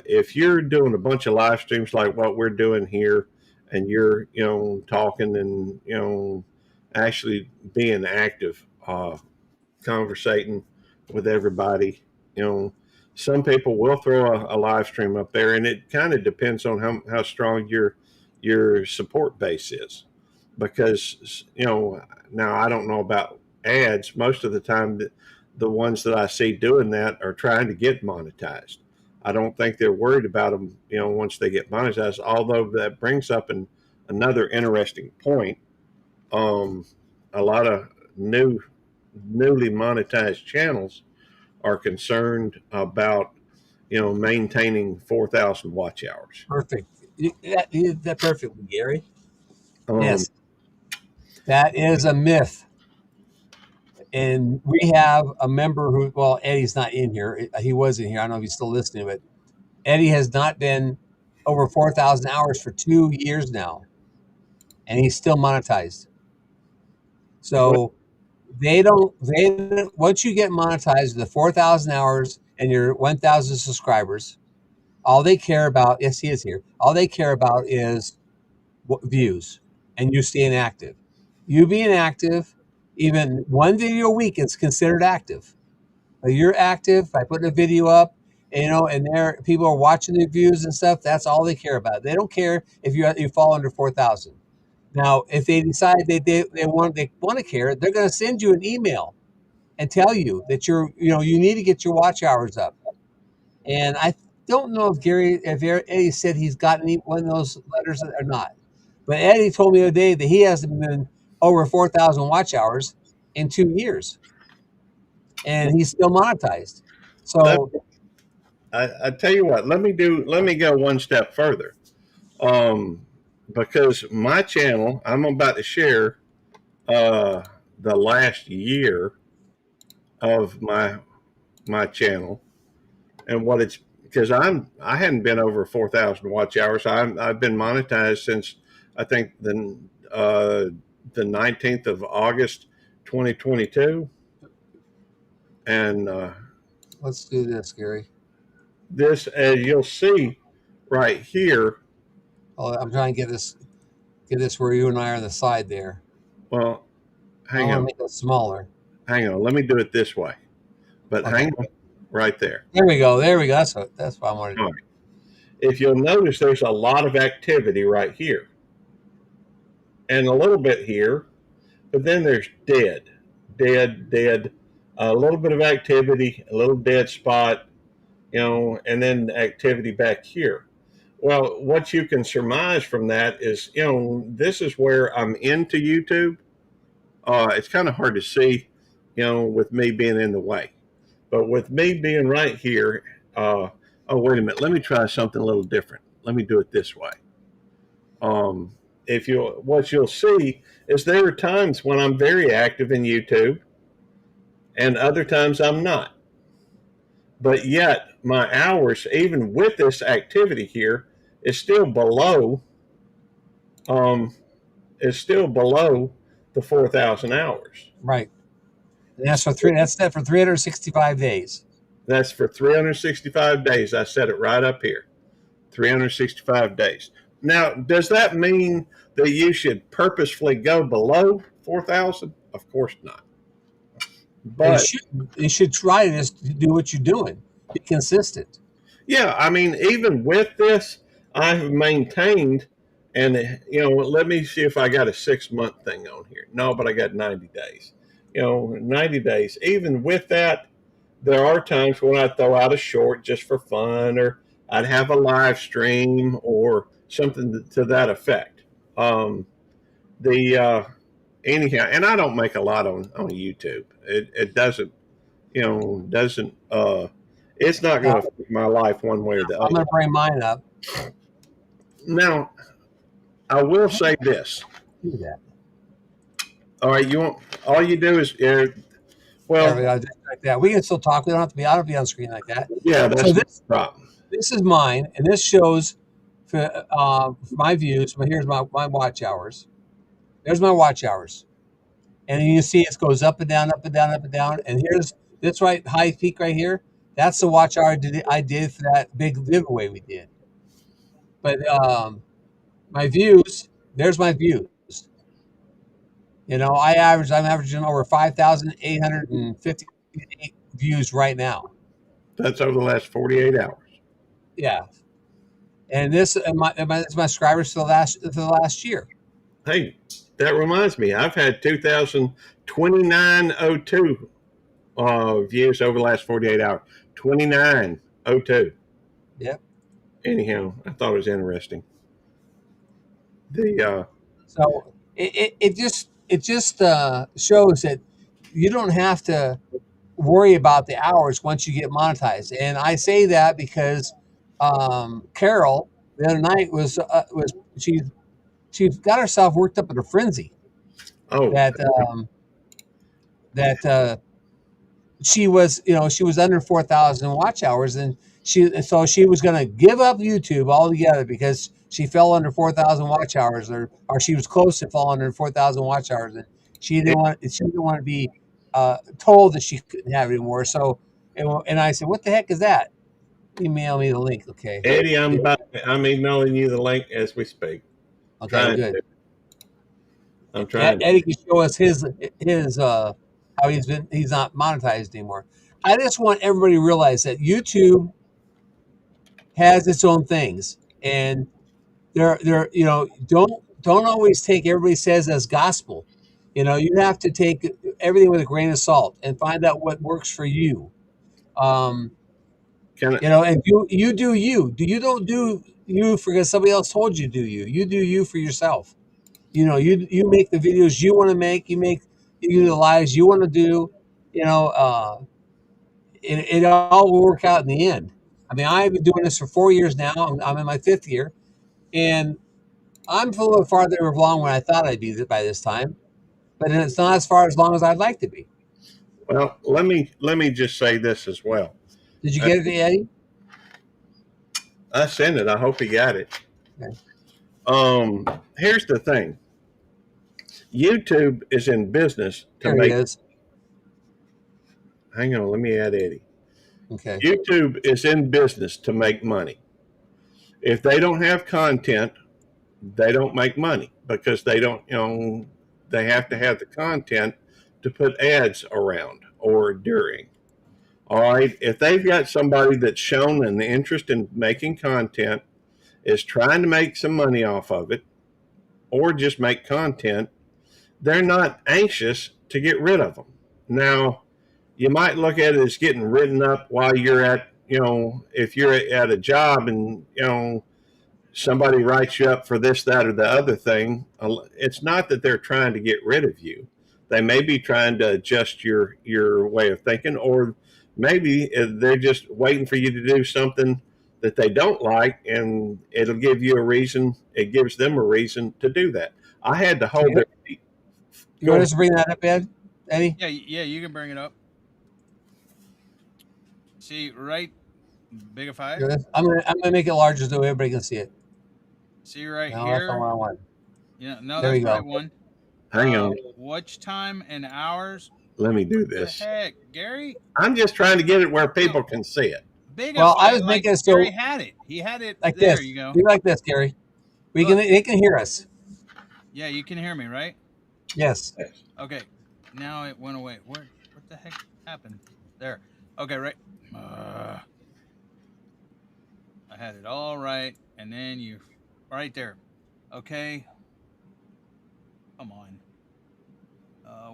if you're doing a bunch of live streams like what we're doing here, and you're talking and actually being active, conversating with everybody. You know, some people will throw a live stream up there, and it kind of depends on how strong your support base is. Because now I don't know about ads. Most of the time, the ones that I see doing that are trying to get monetized. I don't think they're worried about them, once they get monetized. Although that brings up another interesting point. Um, a lot of newly monetized channels are concerned about maintaining 4,000 watch hours. Perfect. You did that perfectly, Gary. Um, Yes, that is a myth. And we have a member who, well, Eddie's not in here. He was in here. I don't know if he's still listening, but Eddie has not been over 4,000 hours for 2 years now, and he's still monetized. what So once you get monetized, the 4,000 hours and your 1,000 subscribers, all they care about, yes, he is here. All they care about is views and you staying active. You being active, even one video a week is considered active. You're active by putting a video up, and there people are watching the views and stuff. That's all they care about. They don't care if you fall under 4,000. Now, if they decide they want to care, they're going to send you an email and tell you that you need to get your watch hours up. And I don't know if Eddie said he's gotten one of those letters or not. But Eddie told me the other day that he hasn't been over 4,000 watch hours in 2 years, and he's still monetized. let So I tell you what, let me go one step further. Um, because my channel, I'm about to share uh, the last year of my channel, and what it's because I hadn't been over 4,000 watch hours. I've been monetized since I think uh, the 19th of August 2022, and let's do this, Gary. this, as you'll see right here. I'm trying to get this where you and I are on the side there. Well, I hang want to on. make it smaller. hang on, let me do it this way. But Okay. hang on, right there. There we go. There we go. That's what I wanted. All right. If you'll notice, there's a lot of activity right here, and a little bit here, but then there's dead, dead, dead. A little bit of activity, a little dead spot, and then activity back here. Well, what you can surmise from that is, this is where I'm into YouTube. It's kind of hard to see, with me being in the way. But with me being right here, oh, wait a minute. Let me try something a little different. Let me do it this way. What you'll see is there are times when I'm very active in YouTube and other times I'm not. But yet my hours, even with this activity here, is still below um, the 4,000 hours. Right. And that's for three. That's set for 365 days. That's for 365 days. I set it right up here. 365 days. Now, does that mean that you should purposefully go below 4,000? Of course not. But you should try to just do what you're doing. Be consistent. yeah, I mean, even with this, I have maintained, and let me see if I got a 6-month thing on here. No, but I got 90 days. 90 days. Even with that, there are times when I throw out a short just for fun, or I'd have a live stream or something to that effect. Anyhow, and I don't make a lot on YouTube. It doesn't, it's not going to affect my life one way or the other. I'm going to bring mine up. Now, I will say this. Do that. All right, all you do is, well, there we go, just like that. We can still talk. We don't have to be. I don't be on screen like that. Yeah, that's the problem. This is mine, and this shows for my views. But here's my watch hours. There's my watch hours, and you can see it goes up and down, up and down, up and down. And here's this high peak right here. That's the watch hour I did for that big giveaway we did. But my views, there's my views. I'm averaging over 5,858 views right now. That's over the last 48 hours. Yeah. And this my subscribers for the last year. Hey, that reminds me, I've had 2,029.02 views over the last 48 hours. 29.02. Yep. Anyhow, I thought it was interesting. So it just shows that you don't have to worry about the hours once you get monetized. And I say that because Carol the other night was she got herself worked up in a frenzy. Oh, that she was under 4,000 watch hours, and she was going to give up YouTube altogether because she fell under 4,000 watch hours, or she was close to falling under 4,000 watch hours, and she didn't want to be told that she couldn't have it anymore. So, and I said, "What the heck is that?" Email me the link, okay? Eddie, I'm emailing you the link as we speak. Okay, good. I'm trying. Eddie can show us his how he's not monetized anymore. I just want everybody to realize that YouTube has its own things, and don't always take everybody says as gospel. You have to take everything with a grain of salt and find out what works for you. And you do you. You don't do you because somebody else told you to do you. You do you for yourself. You make the videos you want to make. You do the lives you want to do. It all will work out in the end. I mean, I've been doing this for 4 years now. I'm in my 5th year, and I'm a little farther along than I thought I'd be by this time, but it's not as far as long as I'd like to be. Well, let me just say this as well. Did you get it, Eddie? I sent it. I hope he got it. Okay. Here's the thing. YouTube is in business to make. Hang on, let me add Eddie. Okay. YouTube is in business to make money. If they don't have content, they don't make money because they don't. They have to have the content to put ads around or during. All right. If they've got somebody that's shown an interest in making content, is trying to make some money off of it, or just make content, they're not anxious to get rid of them. Now, you might look at it as getting written up while you're at, if you're at a job and, somebody writes you up for this, that, or the other thing. It's not that they're trying to get rid of you. They may be trying to adjust your way of thinking, or maybe they're just waiting for you to do something that they don't like, and it'll give you a reason. It gives them a reason to do that. I had to hold it. You want us to bring that up, Eddie? Yeah, you can bring it up. See, right, bigify it. I'm gonna make it larger so everybody can see it. See right No, here. that's not what I want. Yeah, no, There that's we the go. right one. Hang on. Watch time and hours. Let me do What this. the heck, Gary? I'm just trying to get it where people can see it. Bigify. Well, I was like making it so Gary had it. He had it. like There this. you go. Do like this, Gary. They can hear us. Yeah, you can hear me, right? Yes. Okay. Now it went away. What the heck happened? There. Okay, right. I had it all right, and then you right there. Okay. Come on.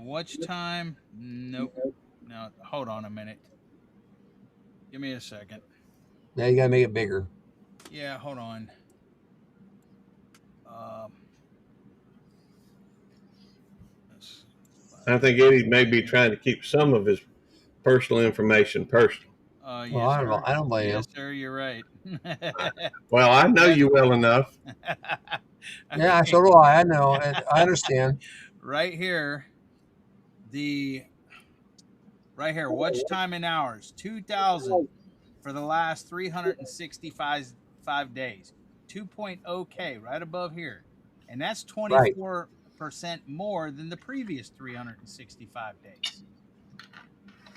Watch time. Nope. Now hold on a minute. Give me a second. Now you gotta make it bigger. Yeah, hold on. I think Eddie may be trying to keep some of his personal information personal. Yes, Well, sir. I don't blame you. Yes, sir. You're right. Well, I know you well enough. Yeah, so do I. I know. I understand. Right here, watch time in hours, 2,000 for the last 365 days. 2.0K right above here. And that's 24% more than the previous 365 days.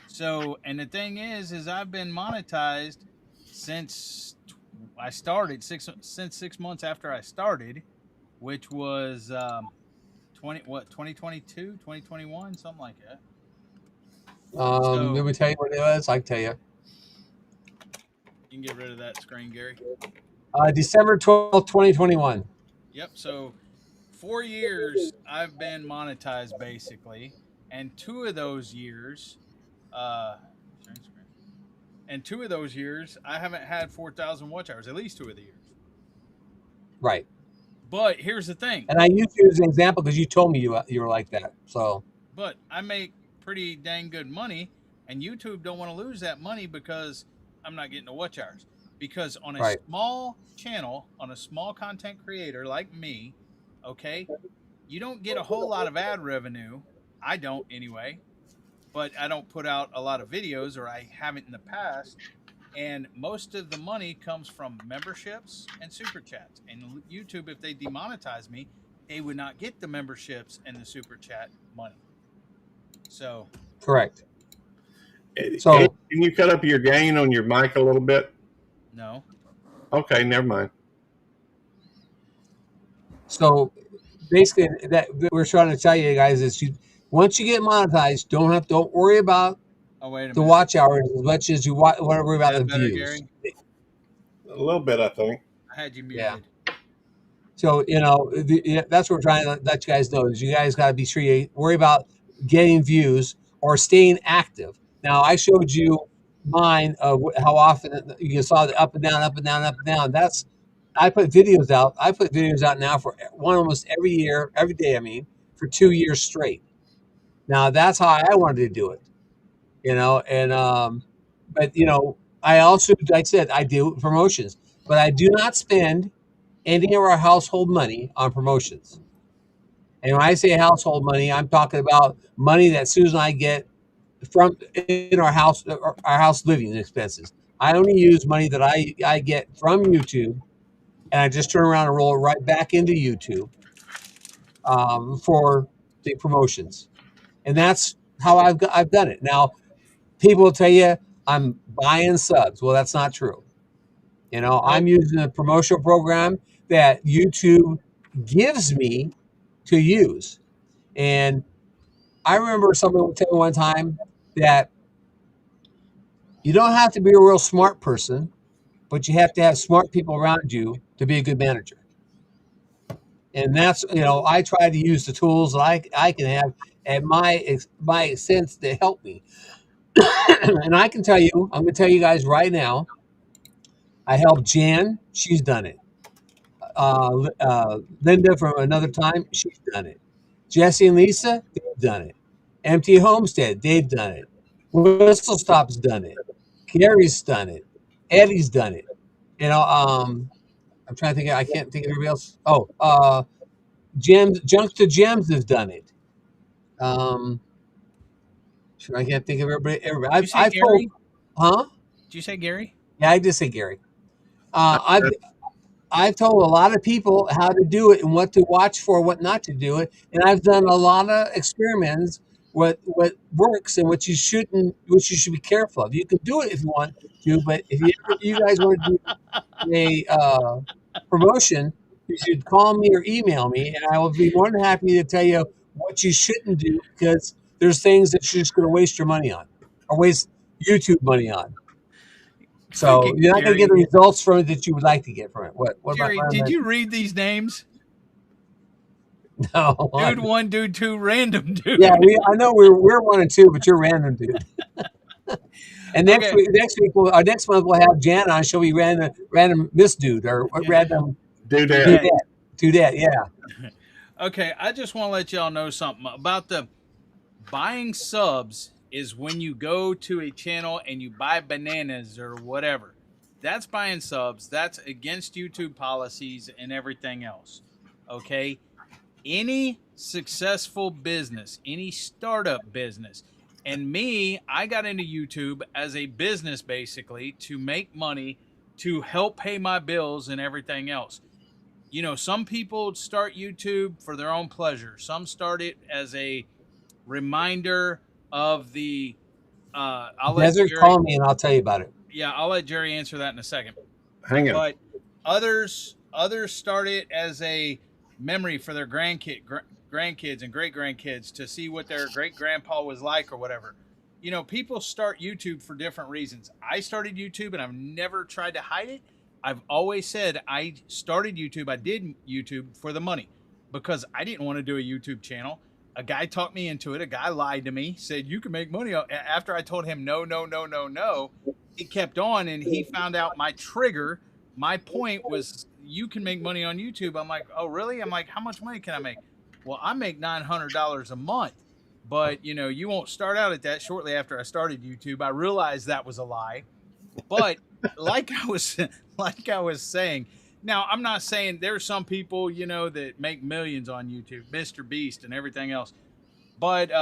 So, and the thing is I've been monetized since I started, 6 months after I started, which was 2022, 2021, something like that. Let me tell you what it was. I can tell you. You can get rid of that screen, Gary. December 12th, 2021. Yep. So 4 years I've been monetized basically, and 2 of those years, I haven't had 4,000 watch hours. At least 2 of the years. Right. But here's the thing. And I used you as an example because you told me you were like that. So. But I make pretty dang good money, and YouTube don't want to lose that money because I'm not getting the watch hours. Because on a small channel, on a small content creator like me, okay, you don't get a whole lot of ad revenue. I don't anyway, but I don't put out a lot of videos, or I haven't in the past. And most of the money comes from memberships and super chats. And YouTube, if they demonetize me, they would not get the memberships and the super chat money. So correct. So can you cut up your gain on your mic a little bit? No. Okay, never mind. So basically, that we're trying to tell you guys is once you get monetized, don't worry about the watch hours as much as you want to worry about the views. Gary? A little bit, I think. I had you muted. Yeah. So that's what we're trying to let you guys know is you guys got to be sure you worry about getting views or staying active. Now I showed you mine of how often you saw the up and down, up and down, up and down. I put videos out. I put videos out now for almost every day. I mean, for 2 years straight. Now that's how I wanted to do it, but I also, like I said, I do promotions, but I do not spend any of our household money on promotions. And when I say household money, I'm talking about money that Susan and I get from in our house living expenses. I only use money that I get from YouTube, and I just turn around and roll it right back into YouTube for the promotions, and that's how I've done it. Now, people will tell you I'm buying subs. Well, that's not true. I'm using a promotional program that YouTube gives me to use, and I remember someone told me one time that you don't have to be a real smart person, but you have to have smart people around you to be a good manager. And that's, I try to use the tools that I can have at my sense to help me. And I can tell you, I'm going to tell you guys right now, I helped Jan. She's done it. Linda from another time, she's done it. Jesse and Lisa, they've done it. Empty Homestead, they've done it. Whistle Stop's done it. Gary's done it. Eddie's done it. I'm trying to think. I can't think of everybody else. Oh, Gems, Junk to Gems has done it. I can't think of everybody. Did you say Gary? Huh? Did you say Gary? Yeah, I did say Gary. I've told a lot of people how to do it and what to watch for, what not to do it, and I've done a lot of experiments. What works and what you shouldn't, what you should be careful of. You can do it if you want to, but if you guys want to do a promotion, you should call me or email me, and I will be more than happy to tell you what you shouldn't do, because there's things that you're just going to waste your money on or waste YouTube money on. So you're not going to get the results from it that you would like to get from it. What Jerry, did you read these names? No. Dude 1, dude 2, random dude. Yeah, I know we're 1 and 2, but you're random dude. And next week, our next month we'll have Jan on. She'll be random Miss Dude or random Dudette. Dudette, yeah. Okay, I just want to let y'all know something about the buying subs. Is when you go to a channel and you buy bananas or whatever. That's buying subs. That's against YouTube policies and everything else. Okay? Any successful business, any startup business, and me, I got into YouTube as a business basically to make money, to help pay my bills and everything else. Some people start YouTube for their own pleasure. Some start it as a reminder of the Desert, call me and I'll tell you about it. Yeah, I'll let Jerry answer that in a second. Hang on. But others start it as a memory for their grandkids and great grandkids to see what their great grandpa was like or whatever. People start YouTube for different reasons. I started YouTube and I've never tried to hide it. I've always said I started YouTube. I did YouTube for the money because I didn't want to do a YouTube channel. A guy talked me into it. A guy lied to me, said you can make money. After I told him no, he kept on, and he found out my trigger. My point was you can make money on YouTube. I'm like, oh, really? I'm like, how much money can I make? Well, I make $900 a month, but you won't start out at that. Shortly after I started YouTube, I realized that was a lie. But like I was saying, now, I'm not saying there's some people, that make millions on YouTube, Mr. Beast and everything else. But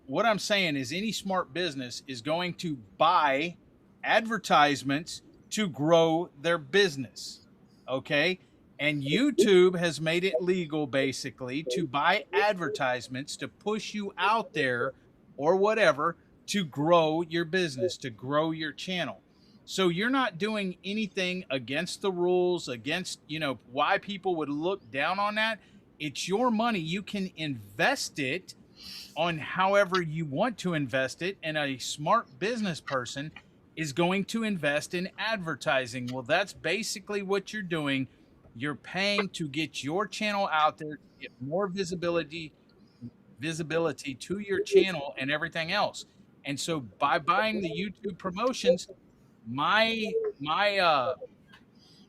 what I'm saying is any smart business is going to buy advertisements to grow their business. Okay? And YouTube has made it legal, basically, to buy advertisements to push you out there or whatever to grow your business, to grow your channel. So you're not doing anything against the rules, against, why people would look down on that. It's your money. You can invest it on however you want to invest it. And a smart business person is going to invest in advertising. Well, that's basically what you're doing. You're paying to get your channel out there, get more visibility to your channel and everything else. And so by buying the YouTube promotions, my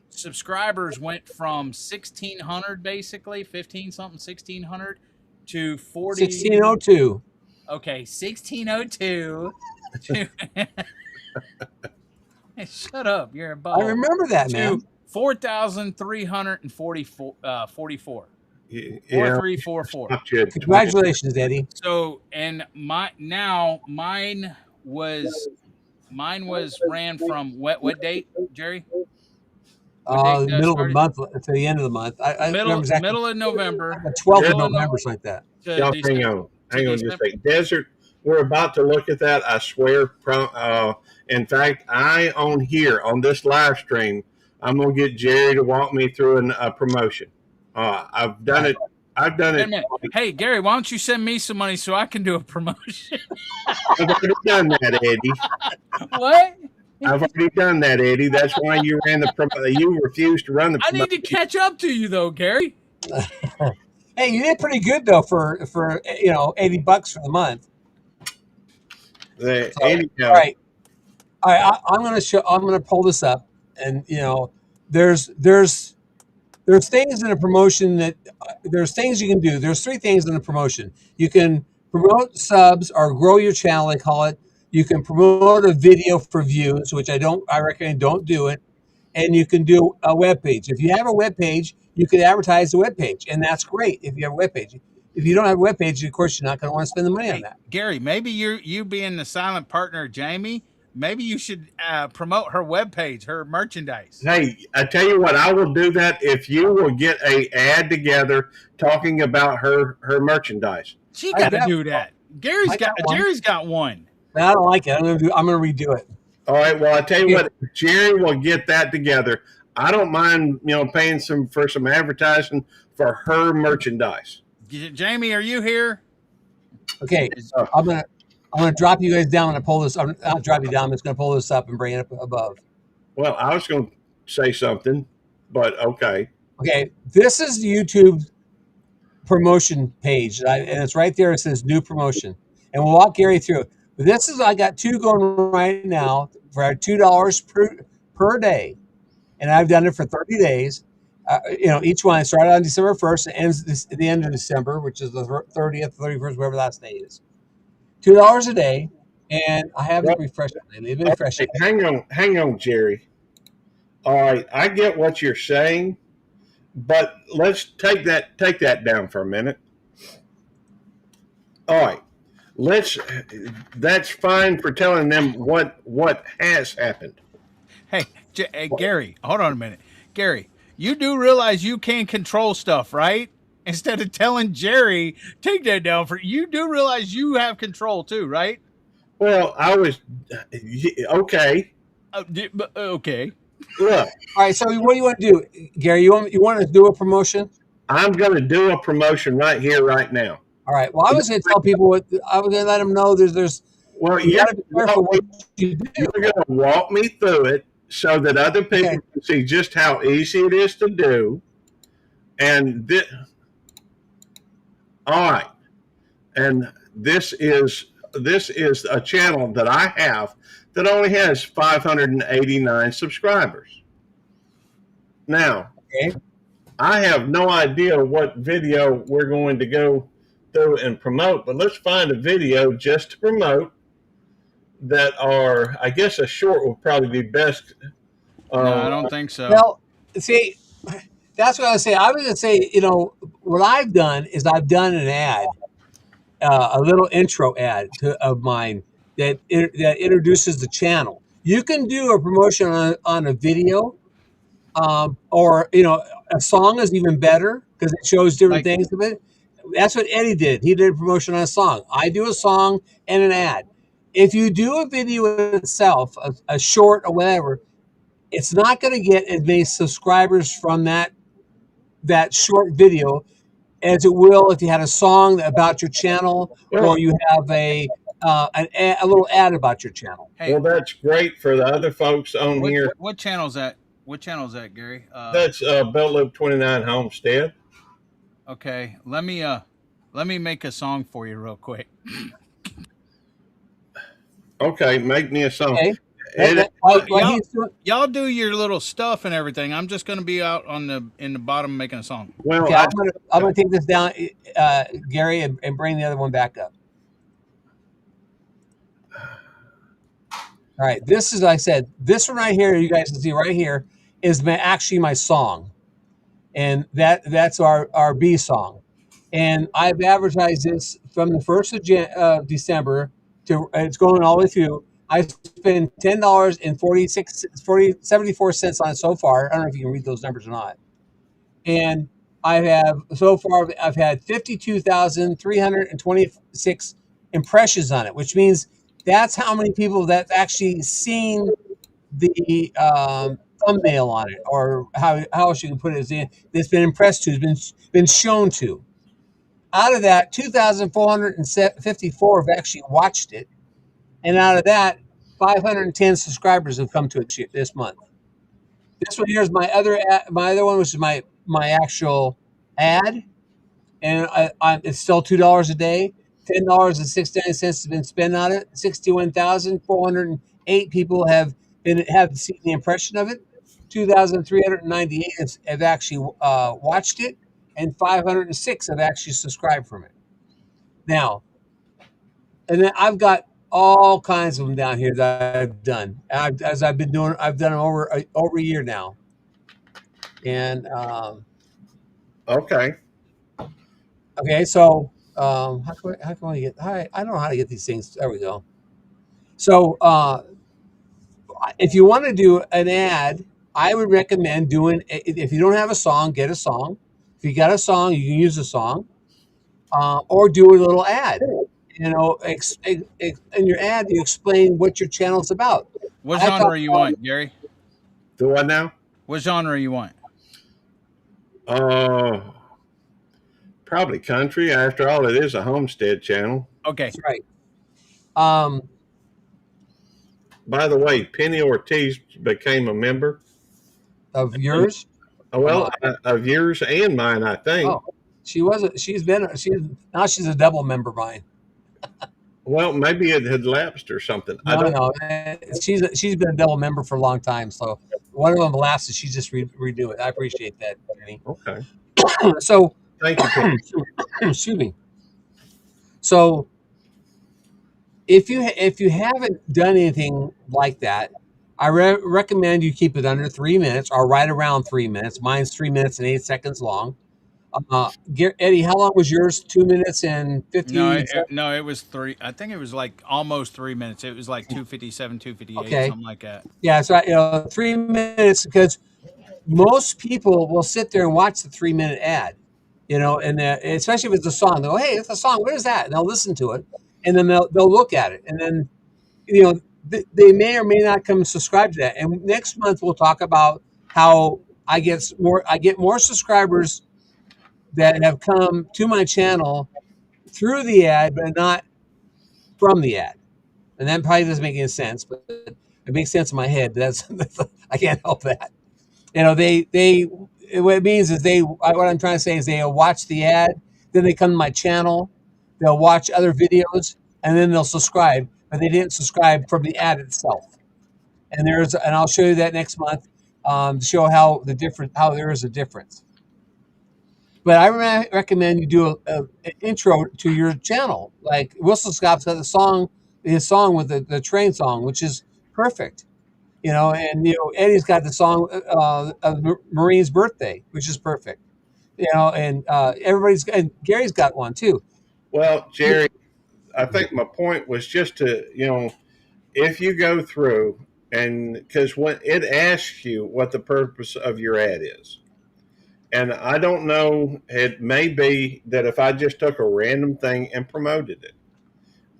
subscribers went from 1,600 basically 1,600 to 1602. Okay, 1602 to shut up, you're a bug. I remember that, man. 4,344 44. Yeah. 4344. Congratulations, Eddie. So, and mine was ran from what date, Jerry? Middle of the month to the end of the month. I remember exactly. Middle of November. The 12th of November, something like that. Y'all hang on just a second. Desert, we're about to look at that, I swear. In fact, on here, on this live stream, I'm going to get Jerry to walk me through a promotion. I've done it I've done Wait a it. minute. Hey, Gary, why don't you send me some money so I can do a promotion? I've already done that, Eddie. What? I've already done that, Eddie. That's why you ran the you refused to run the I need promotion. to catch up to you though, Gary. Hey, you did pretty good though for $80 for the month. The So, Eddie, all right, I'm gonna show. I'm gonna pull this up, and there's things in a promotion that there's things you can do. There's three things in a promotion. You can promote subs or grow your channel, they call it. You can promote a video for views, which I recommend don't do it. And you can do a web page. If you have a web page, you can advertise the web page, and that's great if you have a web page. If you don't have a web page, of course, you're not going to want to spend the money on that. Gary, maybe you being the silent partner of Jamie, maybe you should promote her webpage, her merchandise. hey, I tell you what, I will do that if you will get a ad together talking about her merchandise. She got to do that. I got one. Jerry's got one. I don't like it. I'm going to redo it. All right. Well, I tell you what, if Jerry will get that together, I don't mind, paying for some advertising for her merchandise. Jamie, are you here? Okay, I'm gonna drop you guys down when I pull this. I'm not drop you down. I'm just gonna pull this up and bring it up above. Well, I was going to say something, but okay. Okay, this is the YouTube promotion page, and it's right there. It says new promotion, and we'll walk Gary through it. But this is I got two going right now for $2 per day, and I've done it for 30 days. Each one started on December 1st and ends at the end of December, which is the 30th, 31st, whatever last day is. $2 a day, and I haven't refreshed it. They've been refreshing. Hang on, Jerry. All right, I get what you're saying, but let's take that down for a minute. All right, that's fine for telling them what has happened. Hey, Gary, hold on a minute. Gary, you do realize you can control stuff, right? Instead of telling Jerry, take that down for you do realize you have control too, right? Well, I was okay. Okay. Look. All right. So what do you want to do, Gary? You want to do a promotion? I'm going to do a promotion right here, right now. All right. Well, I was going to tell people I was going to let them know. There's. Well, you got to be careful what you do. You're going to walk me through it so that other people can see just how easy it is to do, and this. All right, and this is a channel that I have that only has 589 subscribers. Now, I have no idea what video we're going to go through and promote, but let's find a video just to promote that are, I guess a short will probably be best. No, I don't think so. Well, see, that's what I was saying. I was going to say, what I've done is I've done an ad, a little intro ad of mine that introduces the channel. You can do a promotion on a video, or a song is even better because it shows different things of it. That's what Eddie did. He did a promotion on a song. I do a song and an ad. If you do a video itself, a short or whatever, it's not going to get as many subscribers from that short video as it will if you had a song about your channel or you have a little ad about your channel. Hey, well, that's great for the other folks on here. What channel is that? What channel is that, Gary? That's Belt Loop 29 Homestead. Okay, let me make a song for you real quick. Okay, make me a song. Okay. Y'all do your little stuff and everything. I'm just going to be out in the bottom making a song. Well, okay, I'm going to take this down, Gary, and bring the other one back up. All right, this is, like I said, this one right here, you guys can see right here, is actually my song. And that's our B song. And I've advertised this from the 1st of December to, it's going all the way through. I spent $10.74 on it so far. I don't know if you can read those numbers or not. And I've had 52,326 impressions on it, which means that's how many people that's actually seen the thumbnail on it, or how else you can put it. It's been impressed to, it's been shown to. out of that, 2,454 have actually watched it, and out of that, 510 subscribers have come to it this month. This one here is my other one, which is my actual ad, and it's still $2 a day. $10.69 has been spent on it. 61,408 people have seen the impression of it. 2,398 have actually watched it, and 506 have actually subscribed from it. Now, and then I've got all kinds of them down here that I've done. I've done them over a year now. And Okay. So how can I get? I don't know how to get these things. There we go. So if you want to do an ad, I would recommend doing. If you don't have a song, get a song. If you got a song, you can use a song, or do a little ad. In your ad, you explain what your channel's about. What genre you want, Gary? Do what now? What genre you want? Probably country. After all, it is a homestead channel. Okay. That's right. By the way, Penny Ortiz became a member Of yours? Well, of yours and mine, I think. Oh, now she's a double member of mine. Well, maybe it had lapsed or something. I don't No. She's been a double member for a long time. So one of them lapsed, and she just redo it. I appreciate that, Penny. Okay. So Thank you, Penny. excuse me. So if you haven't done anything like that, I recommend you keep it under 3 minutes or right around 3 minutes. Mine's 3 minutes and 8 seconds long. Eddie, how long was yours? 2 minutes and 50? No, it was 3. I think it was like almost 3 minutes. It was like 2:57, 2:58, Okay. something like that. Yeah, so 3 minutes, because most people will sit there and watch the 3 minute ad, and especially if it's a song. They'll go, "Hey, it's a song. What is that?" And they'll listen to it, and then they'll look at it, and then they may or may not come subscribe to that. And next month we'll talk about how I get more subscribers that have come to my channel through the ad, but not from the ad. And that probably doesn't make any sense, but it makes sense in my head. But that's I can't help that. What it means is what I'm trying to say is they'll watch the ad, then they come to my channel, they'll watch other videos, and then they'll subscribe, but they didn't subscribe from the ad itself. And I'll show you that next month to show how there is a difference. But I recommend you do an intro to your channel. Like Whistle Stop's got his song with the train song, which is perfect. And Eddie's got the song of Marine's birthday, which is perfect. And and Gary's got one too. Well, Jerry, I think my point was just to, if you go through because when it asks you what the purpose of your ad is, and I don't know, it may be that if I just took a random thing and promoted it,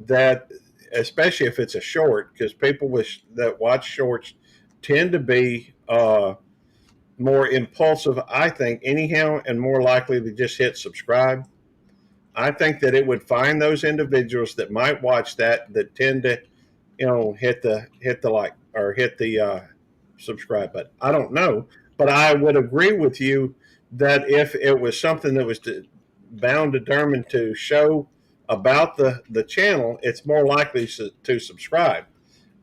that especially if it's a short, because people that watch shorts tend to be more impulsive, I think, anyhow, and more likely to just hit subscribe. I think that it would find those individuals that might watch that tend to, hit the like or hit the subscribe button. I don't know, but I would agree with you that if it was something that was determined to show about the channel, it's more likely to subscribe.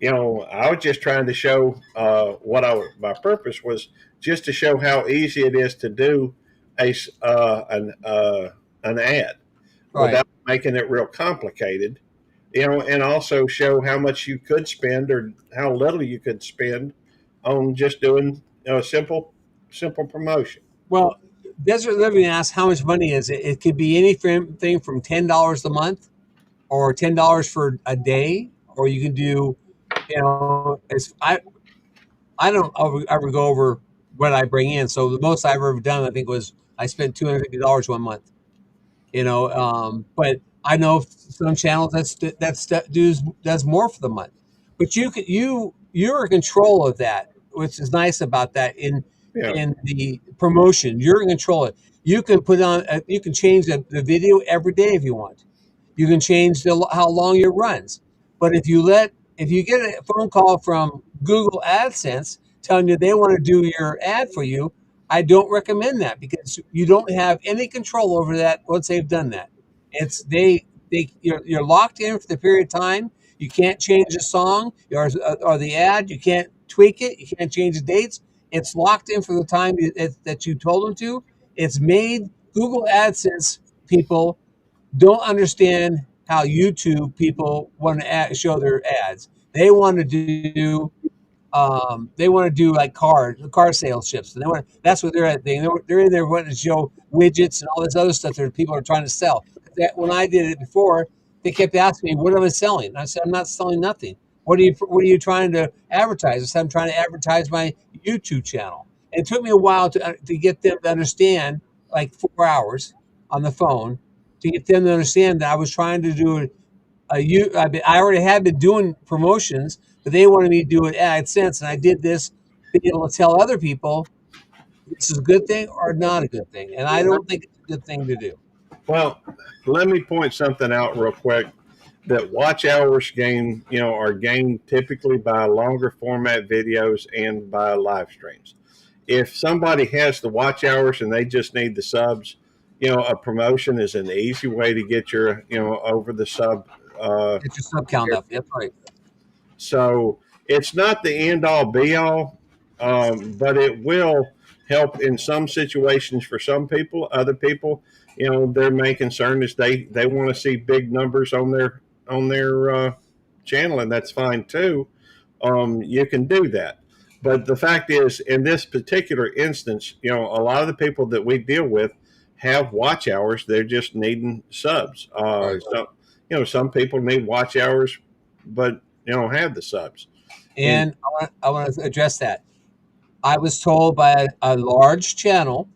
I was just trying to show my purpose was just to show how easy it is to do an ad without making it real complicated, and also show how much you could spend or how little you could spend on just doing simple promotion. Well, Desert Living asks how much money is it? It could be anything from $10 a month or $10 for a day, or you can do, I don't ever go over what I bring in. So the most I've ever done, I think, was I spent $250 one month. But I know some channels does more for the month. But you're in control of that, which is nice about that. And Yeah. in the promotion. You're in control of it. You can put on, you can change the video every day if you want. You can change how long it runs. But if you get a phone call from Google AdSense telling you they want to do your ad for you, I don't recommend that because you don't have any control over that once they've done that. It's you're locked in for the period of time. You can't change the song or the ad. You can't tweak it. You can't change the dates. It's locked in for the time that you told them to. It's made Google AdSense people don't understand how YouTube people want to show their ads. They want to do like car sales ships. And that's what they're at. They're in there wanting to show widgets and all this other stuff that people are trying to sell. When I did it before, they kept asking me, "What am I selling?" And I said, "I'm not selling nothing. What are you trying to advertise?" I said, "I'm trying to advertise my YouTube channel." And it took me a while to get them to understand, like 4 hours on the phone, to get them to understand that I was trying to do I already had been doing promotions, but they wanted me to do it AdSense, and I did this to be able to tell other people this is a good thing or not a good thing, and I don't think it's a good thing to do. Well, let me point something out real quick. That watch hours are gained typically by longer format videos and by live streams. If somebody has the watch hours and they just need the subs, a promotion is an easy way to get your, over the sub. Get your sub count up. That's right. So it's not the end all be all, but it will help in some situations for some people. Other people, their main concern is they want to see big numbers on their channel, and that's fine too. You can do that. But the fact is, in this particular instance, a lot of the people that we deal with have watch hours. They're just needing subs. Right. So, some people need watch hours, but don't have the subs. And I want to address that. I was told by a large channel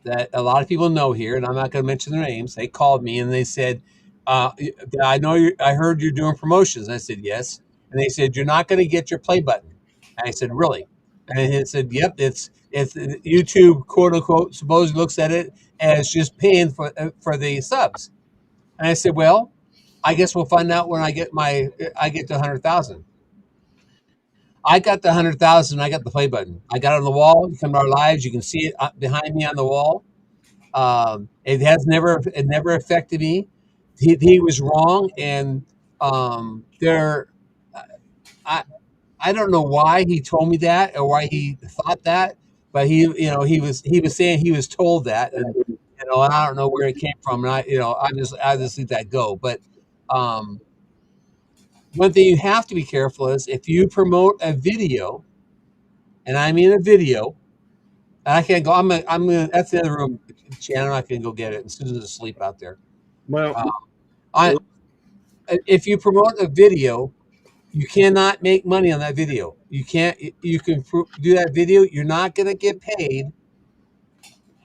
that a lot of people know here, and I'm not going to mention their names. They called me and they said, I heard you're doing promotions." And I said, "Yes." And they said, "You're not going to get your play button." And I said, "Really?" And he said, "Yep, it's YouTube, quote unquote, supposedly looks at it as just paying for the subs." And I said, "Well, I guess we'll find out when I get to 100,000." I got the 100,000. I got the play button. I got it on the wall. You come to our lives, you can see it behind me on the wall. It never affected me. He was wrong, and there, I I don't know why he told me that or why he thought that, but he was saying he was told that, and I don't know where it came from, and I just let that go. But um, one thing you have to be careful is if you promote a video, and I mean a video, and I can't go. I'm gonna. That's the other room, Shannon. I can go get it. And Susan's asleep out there. Well, I if you promote a video, you cannot make money on that video. You can't. You can do that video. You're not going to get paid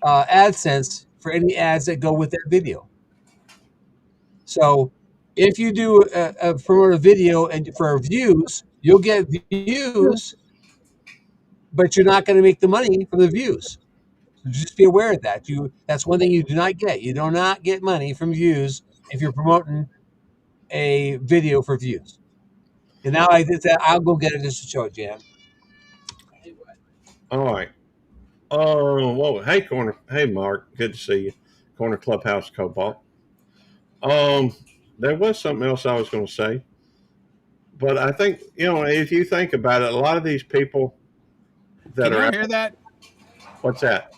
AdSense for any ads that go with that video. So, if you do promote a video and for views, you'll get views, but you're not going to make the money from the views. So just be aware of that. That's one thing you do not get. You do not get money from views if you're promoting a video for views. And now I did that. I'll go get it just to show it, Jan. all right. Whoa. Hey, Corner. Hey, Mark. Good to see you. Corner Clubhouse Cobalt. There was something else I was going to say, but I think if you think about it, a lot of these people that Can are y'all hear that? What's that?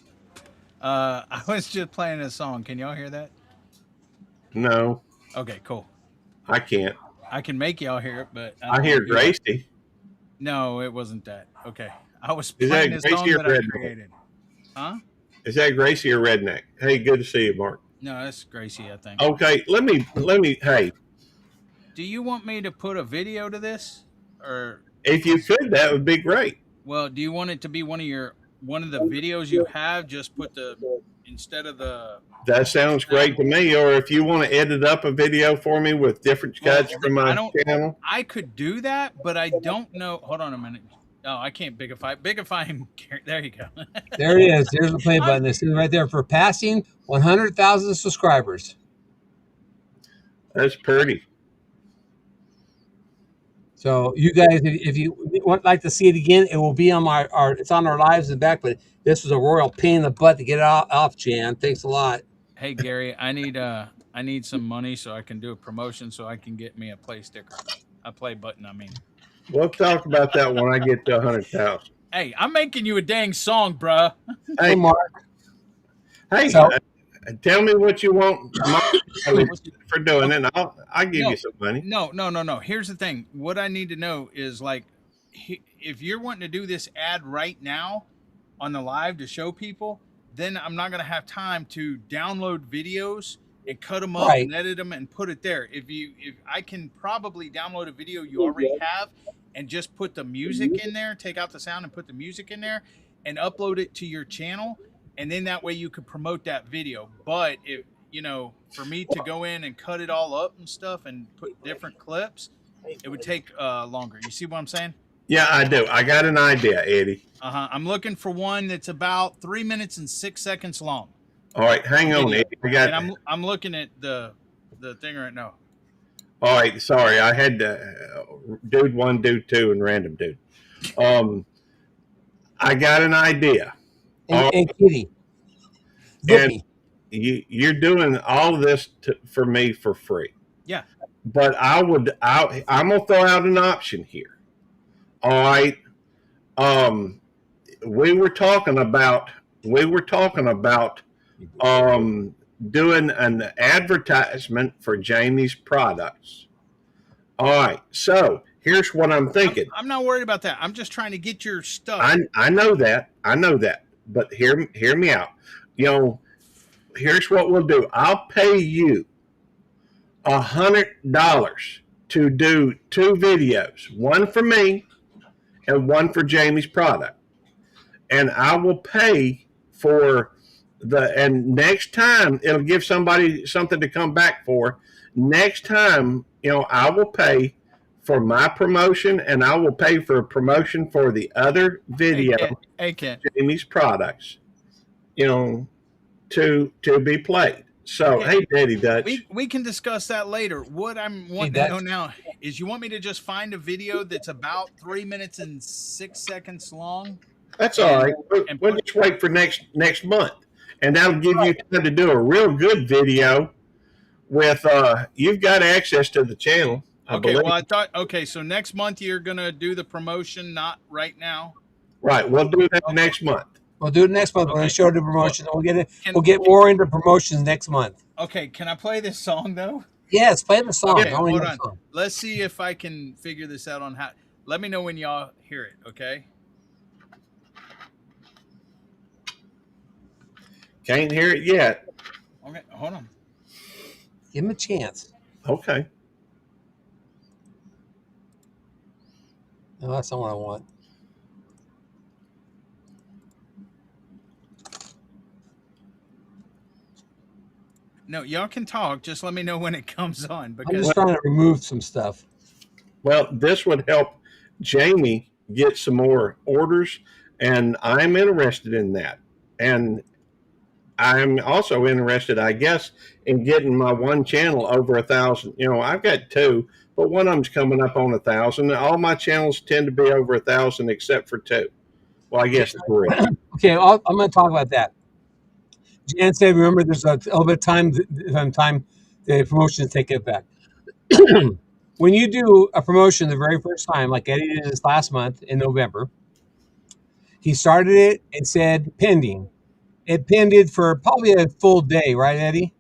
I was just playing a song. Can y'all hear that? No, Okay, cool. I can't. I can make y'all hear it, but I hear Gracie. No, it wasn't that. Okay, I was Is playing that a song Gracie or that I Redneck? created. Huh? Is that Gracie or Redneck? Hey, good to see you, Mark. No, that's Gracie, I think. Okay, let me. Hey, Do you want me to put a video to this, or if you could, that would be great. well, do you want it to be one of the videos you have? Just put instead of the. That sounds great to me. Or if you want to edit up a video for me with different cuts from my channel, I could do that, but I don't know. Hold on a minute. Oh, I can't bigify him. There you go. There it is. There's the play button. This is right there for passing 100,000 subscribers. That's pretty. So you guys, if you would like to see it again, it will be on it's on our lives in the back. But this was a royal pain in the butt to get it off, Jan. Thanks a lot. Hey Gary, I need some money so I can do a promotion so I can get me a play sticker, a play button. I mean, We'll talk about that when I get to 100,000. hey, I'm making you a dang song, bruh. Hey, Mark. Hey, So- tell me what you want for doing it, and I'll give you some money. No. Here's the thing. What I need to know is like, if you're wanting to do this ad right now on the live to show people, then I'm not going to have time to download videos and cut them up and edit them and put it there. If I can probably download a video you already have and just put the music in there, take out the sound and put the music in there and upload it to your channel. And then that way you could promote that video. But if, for me to go in and cut it all up and stuff and put different clips, it would take longer. You see what I'm saying? Yeah, I do. I got an idea, Eddie. I'm looking for one that's about 3 minutes and 6 seconds long. All right, hang on, Eddie. I'm looking at the thing right now. All right, sorry, I had dude 1, dude 2, and random dude. I got an idea. And Kitty. And you're doing all of this for me for free. Yeah. But I'm gonna throw out an option here. All right. We were talking about doing an advertisement for Jamie's products. All right. So here's what I'm thinking. I'm not worried about that. I'm just trying to get your stuff. I know that. But hear me out. Here's what we'll do. I'll pay you $100 to do 2 videos, one for me and one for Jamie's product. And I will pay for and next time it'll give somebody something to come back for. Next time, I will pay for my promotion and I will pay for a promotion for the other video, Jamie's products, to be played. So, hey, Daddy Dutch. We can discuss that later. What I'm wanting to know now is you want me to just find a video that's about 3 minutes and 6 seconds long? That's all right. We'll just wait for next month. And that'll give you time to do a real good video with, you've got access to the channel. So next month you're going to do the promotion, not right now? Right. We'll do that next month. We'll do it next month. We're going to show the promotions. We'll get more into promotions next month. Okay. Can I play this song though? Yes, play the song. Okay, hold on. Let's see if I can figure this out on how. Let me know when y'all hear it. Okay. Can't hear it yet. Okay. Hold on. Give him a chance. Okay. No, that's not what I want. No, y'all can talk. Just let me know when it comes on. I'm just trying to remove some stuff. Well, this would help Jamie get some more orders, and I'm interested in that. And I'm also interested, I guess, in getting my one channel over 1,000. I've got 2, but one of them's coming up on 1,000. All my channels tend to be over 1,000 except for 2. Well, I guess 3. Okay, I'm going to talk about that. Jan said, remember, there's a little bit of time the promotion to take it back. When you do a promotion the very first time, like Eddie did this last month in November, he started it and said pending. It pended for probably a full day, right, Eddie?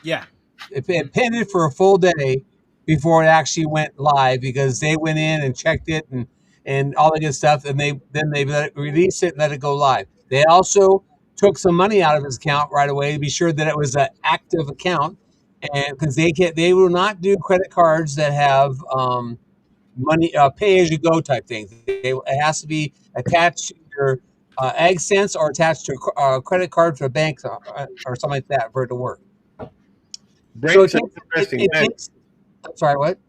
Yeah. It pended for a full day before it actually went live because they went in and checked it and all that good stuff, and they released it and let it go live. They also took some money out of his account right away to be sure that it was an active account, and because they will not do credit cards that have money pay as you go type things. It has to be attached to your AgSense or attached to a credit card for a bank or something like that for it to work. Interesting. I'm sorry, what?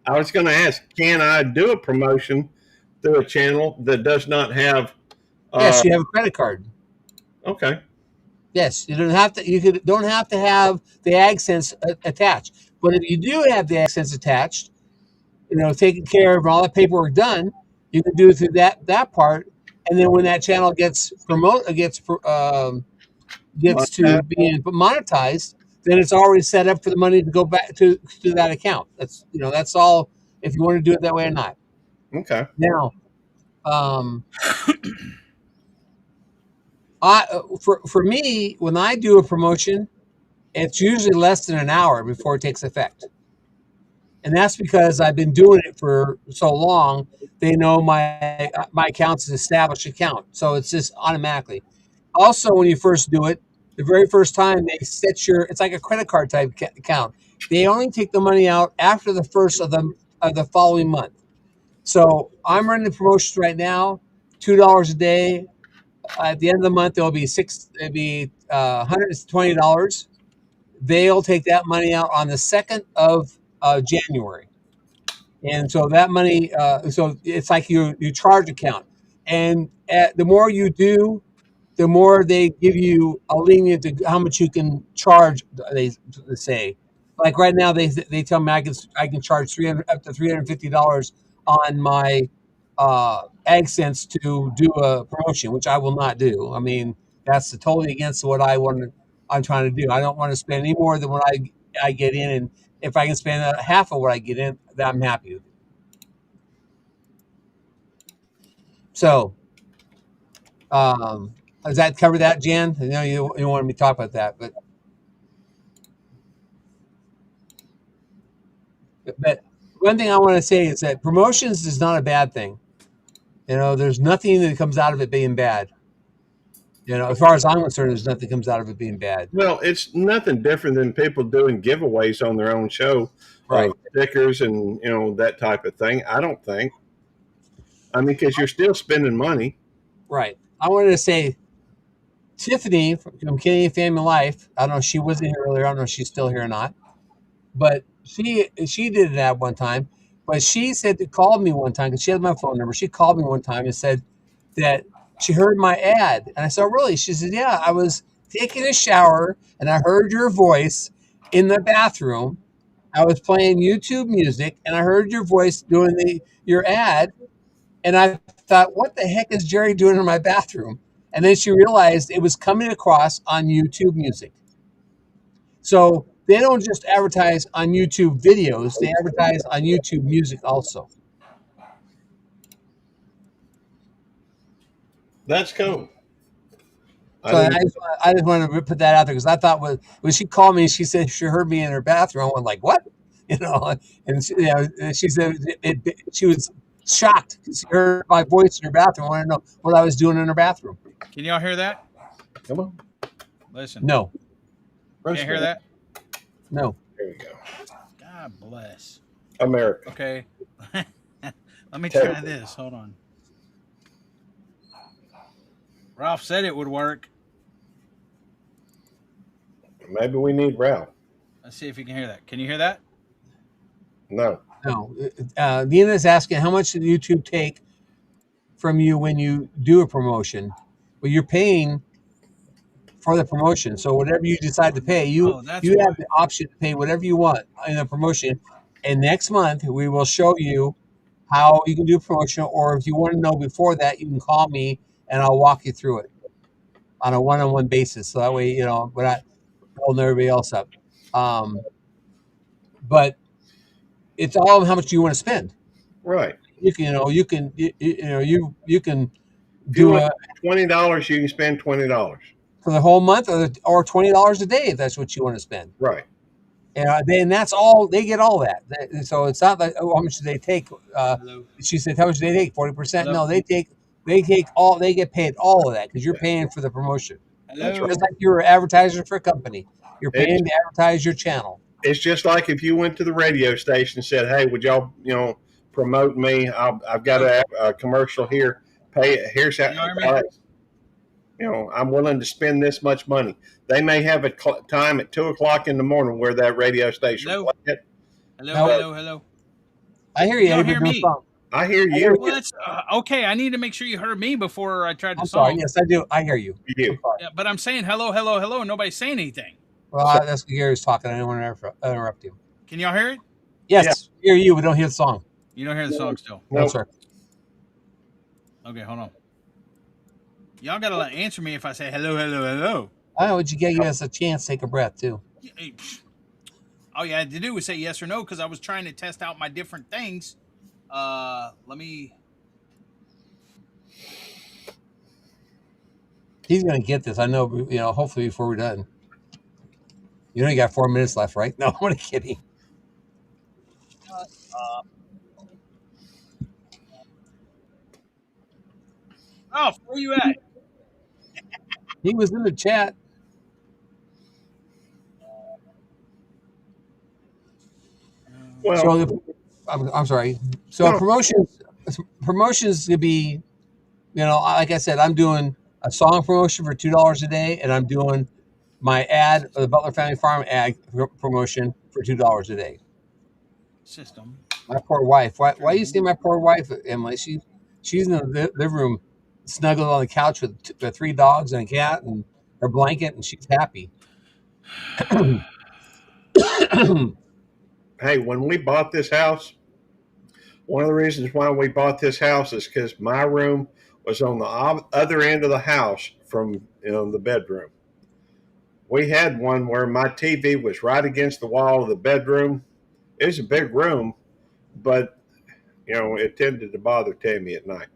I was going to ask, can I do a promotion through a channel that does not have. Yes, you have a credit card. Okay. Yes, you don't have to. Don't have to have the AdSense attached. But if you do have the AdSense attached, taking care of all the paperwork done, you can do it through that part. And then when that channel gets gets to being monetized, then it's already set up for the money to go back to that account. That's all. If you want to do it that way or not. Okay. Now, for me, when I do a promotion, it's usually less than an hour before it takes effect. And that's because I've been doing it for so long. They know my account's an established account, so it's just automatically. Also, when you first do it, the very first time they set it's like a credit card type account. They only take the money out after the first of the following month. So I'm running the promotions right now, $2 a day. At the end of the month, it'll be $120. They'll take that money out on the 2nd of January. And so that money, so it's like your charge account. And the more you do, the more they give you a lenient to how much you can charge. They say, like right now, they tell me I can charge up to $350 on my AdSense to do a promotion, which I will not do. I mean, that's totally against what I'm trying to do. I don't want to spend any more than what I get in, and if I can spend half of what I get in, that I'm happy with. So, does that cover that, Jan? I know you wanted me to talk about that, but one thing I want to say is that promotions is not a bad thing. There's nothing that comes out of it being bad. As far as I'm concerned, there's nothing comes out of it being bad. Well, it's nothing different than people doing giveaways on their own show, right? Stickers and that type of thing. I don't think. I mean, because you're still spending money. Right. I wanted to say, Tiffany from Kenny and Family Life. I don't know if she wasn't here earlier. I don't know if she's still here or not. But she did it at one time. But she said to call me one time because she had my phone number. She called me one time and said that she heard my ad. And I said, really? She said, yeah, I was taking a shower and I heard your voice in the bathroom. I was playing YouTube music and I heard your voice doing your ad. And I thought, what the heck is Jerry doing in my bathroom? And then she realized it was coming across on YouTube music. So they don't just advertise on YouTube videos, they advertise on YouTube music also. That's cool. So I just wanted to put that out there because I thought when she called me, she said she heard me in her bathroom. I went like, what? And she said she was shocked because she heard my voice in her bathroom. I wanted to know what I was doing in her bathroom. Can y'all hear that? Come on. Listen. No. Can't hear that? No. There you go. God bless America. Okay. Let me try this. Hold on. Ralph said it would work. Maybe we need Ralph. Let's see if you can hear that. Can you hear that? No. Nina's asking how much did YouTube take from you when you do a promotion? Well, you're paying for the promotion. So whatever you decide to pay, you have the option to pay whatever you want in a promotion. And next month we will show you how you can do a promotion, or if you want to know before that, you can call me and I'll walk you through it on a one-on-one basis. So that way, we're not holding everybody else up. But it's all how much you want to spend. Right. You can do $20. You can spend $20 for the whole month, or $20 a day if that's what you want to spend. Right. And that's all they get. All that. So it's not like how much do they take? She said, how much do they take? 40%? No, they take all. They get paid all of that because you're paying for the promotion. It's like you're an advertiser for a company. You're paying to advertise your channel. It's just like if you went to the radio station and said, "Hey, would y'all, promote me? I've got a commercial here. Here's how. I'm willing to spend this much money." They may have a time at 2:00 in the morning where that radio station. Hello. Hello. I hear you. You don't hear me. I hear you. Well, okay. I need to make sure you heard me before I tried the I'm song. sorry. Yes, I do. I hear you. You. Yeah, but I'm saying hello, hello, hello, and nobody's saying anything. Well, that's Gary's talking. I don't want to interrupt you. Can y'all hear it? Yes, hear you. We don't hear the song. You don't hear the song still? No, Nope. sir. Okay, hold on. Y'all gotta answer me if I say hello, hello, hello. I know. Would you give us a chance? Take a breath too. All you had to do was say yes or no because I was trying to test out my different things. Let me. He's gonna get this. I know. You know. Hopefully, before we're done. You only got 4 minutes left, right? No, I'm only kidding. Oh, where you at? He was in the chat. Well, So I'm sorry. So No. promotions could be, like I said, I'm doing a song promotion for $2 a day, and I'm doing my ad, the Butler Family Farm ad promotion for $2 a day. System. My poor wife. Why you say my poor wife, Emily? She's in the living room, snuggled on the couch with 3 dogs and a cat and her blanket, and she's happy. Hey, when we bought this house, one of the reasons why we bought this house is because my room was on the other end of the house from the bedroom. We had one where my TV was right against the wall of the bedroom. It was a big room, but it tended to bother Tammy at night.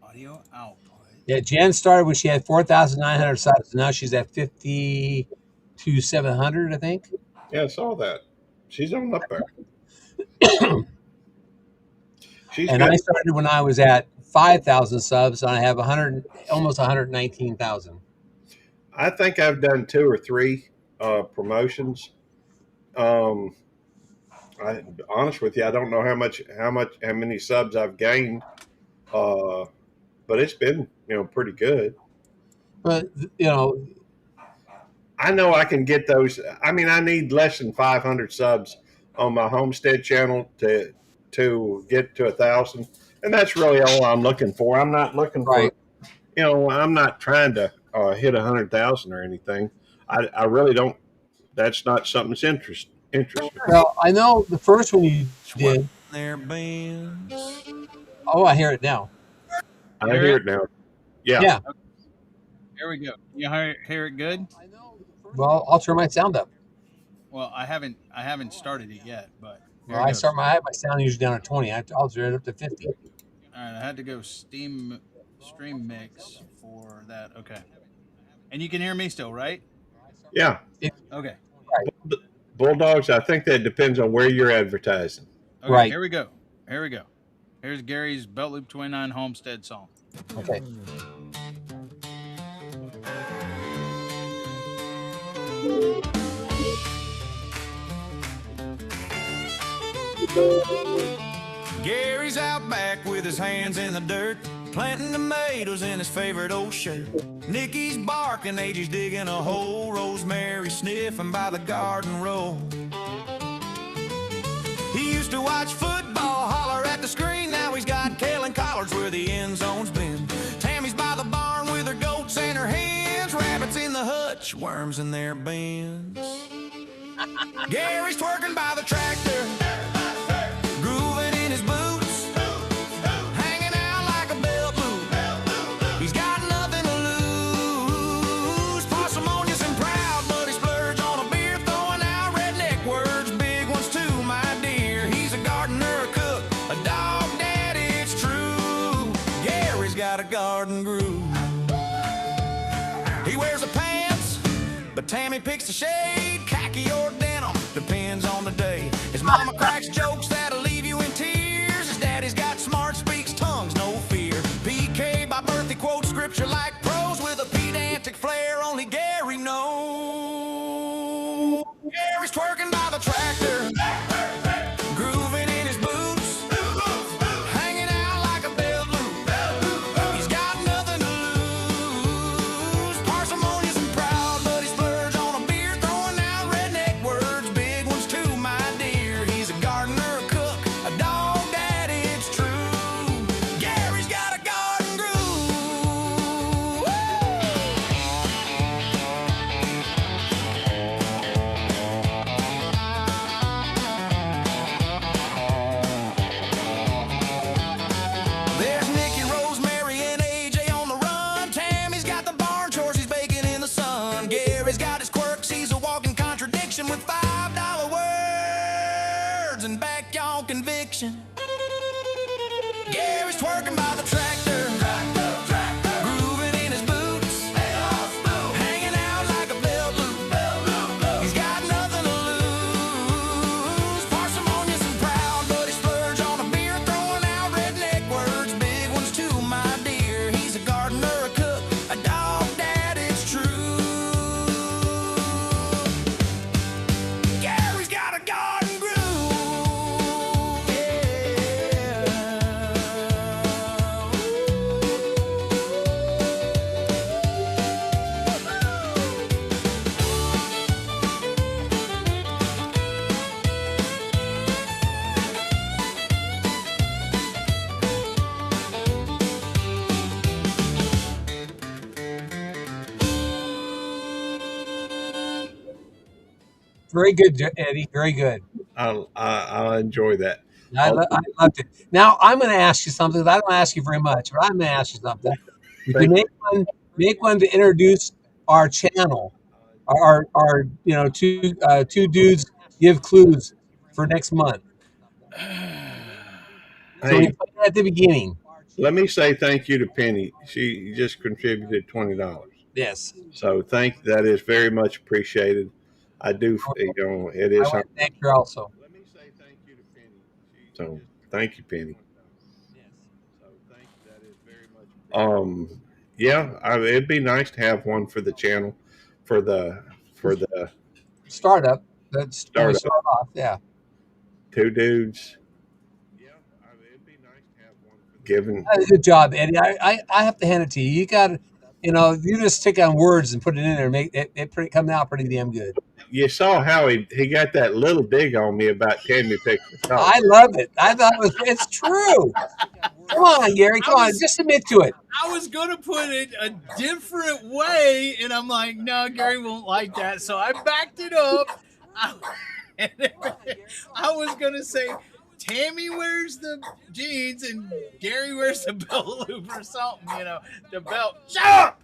Audio output. Yeah, Jen started when she had 4,900 subs. Now she's at 52,700, I think. Yeah, I saw that. She's on up there. And I started when I was at 5,000 subs, and I have almost 119,000. I think I've done 2 or 3 promotions. Honest with you, I don't know how many subs I've gained, but it's been pretty good. But I know I can get those. I mean, I need less than 500 subs on my Homestead channel to get to 1,000, and that's really all I'm looking for. I'm not looking for, I'm not trying to hit 100,000 or anything. I really don't. That's not something that's interesting. Well, I know the first one you did. Oh, I hear it now. I hear it now. Yeah. Here we go. You hear it good? Well, I'll turn my sound up. Well, I haven't started it yet, but I have my sound usually down at 20. I'll turn it up to 50. All right, I had to go stream mix for that. Okay, and you can hear me still, right? Yeah. Okay. Bulldogs, I think that depends on where you're advertising. Okay, right. Here we go. Here's Gary's Belt Loop 29 Homestead song. Okay. Gary's out back with his hands in the dirt, planting tomatoes in his favorite old shirt. Nikki's barking, AJ's digging a hole, Rosemary sniffing by the garden roll. He used to watch football, holler at the screen. Now he's got kale and collards where the end zone's been. Tammy's by the barn with her goats and her hens, rabbits in the hutch, worms in their bins. Gary's twerking by the tractor, grooving in his boots, hanging out like a belt loop. He's got nothing to lose, parsimonious and proud, but he splurge on a beer, throwing out redneck words, big ones too, my dear. He's a gardener, a cook, a dog daddy, it's true. Gary's got a garden groove. He wears the pants, but Tammy picks the shade, khaki or denim, depends on the day. His mama cracks jokes that'll leave you in tears. His daddy's got smart, speaks tongues, no fear. PK by birth, he quotes scripture like prose with a pedantic flair only Gary knows. Gary's twerking by the tractor, grooving in his boots, hanging out like a belt loop. He's got nothing to lose, parsimonious and proud, but he's act on conviction. Gary's twerking by the tractor, grooving in his boots, hanging out like a bell loop. He's got nothing to lose, parsimonious and proud, but he splurged on a beer, throwing out redneck words, big ones too, my dear. He's a gardener, a cook, a dog dad, it's true. Gary's got a garden groove, yeah. Very good, Eddie. Very good. I enjoy that. I loved it. Now I'm going to ask you something. I don't ask you very much, but I'm going to ask you something. If you make one to introduce our channel, our two dudes give clues for next month. So we Hey, put it at the beginning. let me say thank you to Penny. She just contributed $20. Yes. So that is very much appreciated. I do, it I is. want to thank her also. Let me say thank you to Penny. So thank you, Penny. Yeah, it'd be nice to have one for the channel, for the Startup. That's Startup. start off. Yeah. two dudes. Yeah, it'd be nice to have one for giving. Good job, Eddie. I have to hand it to you. You got to, you just stick on words and put it in there and make it come out pretty damn good. You saw how he got that little dig on me about Tammy picking the top. I love it. I thought it's true. Come on, Gary. Come on. Just admit to it. I was gonna put it a different way, and I'm like, no, Gary won't like that. So I backed it up. I was gonna say Tammy wears the jeans and Gary wears the belt loop or something, the belt. Shut up!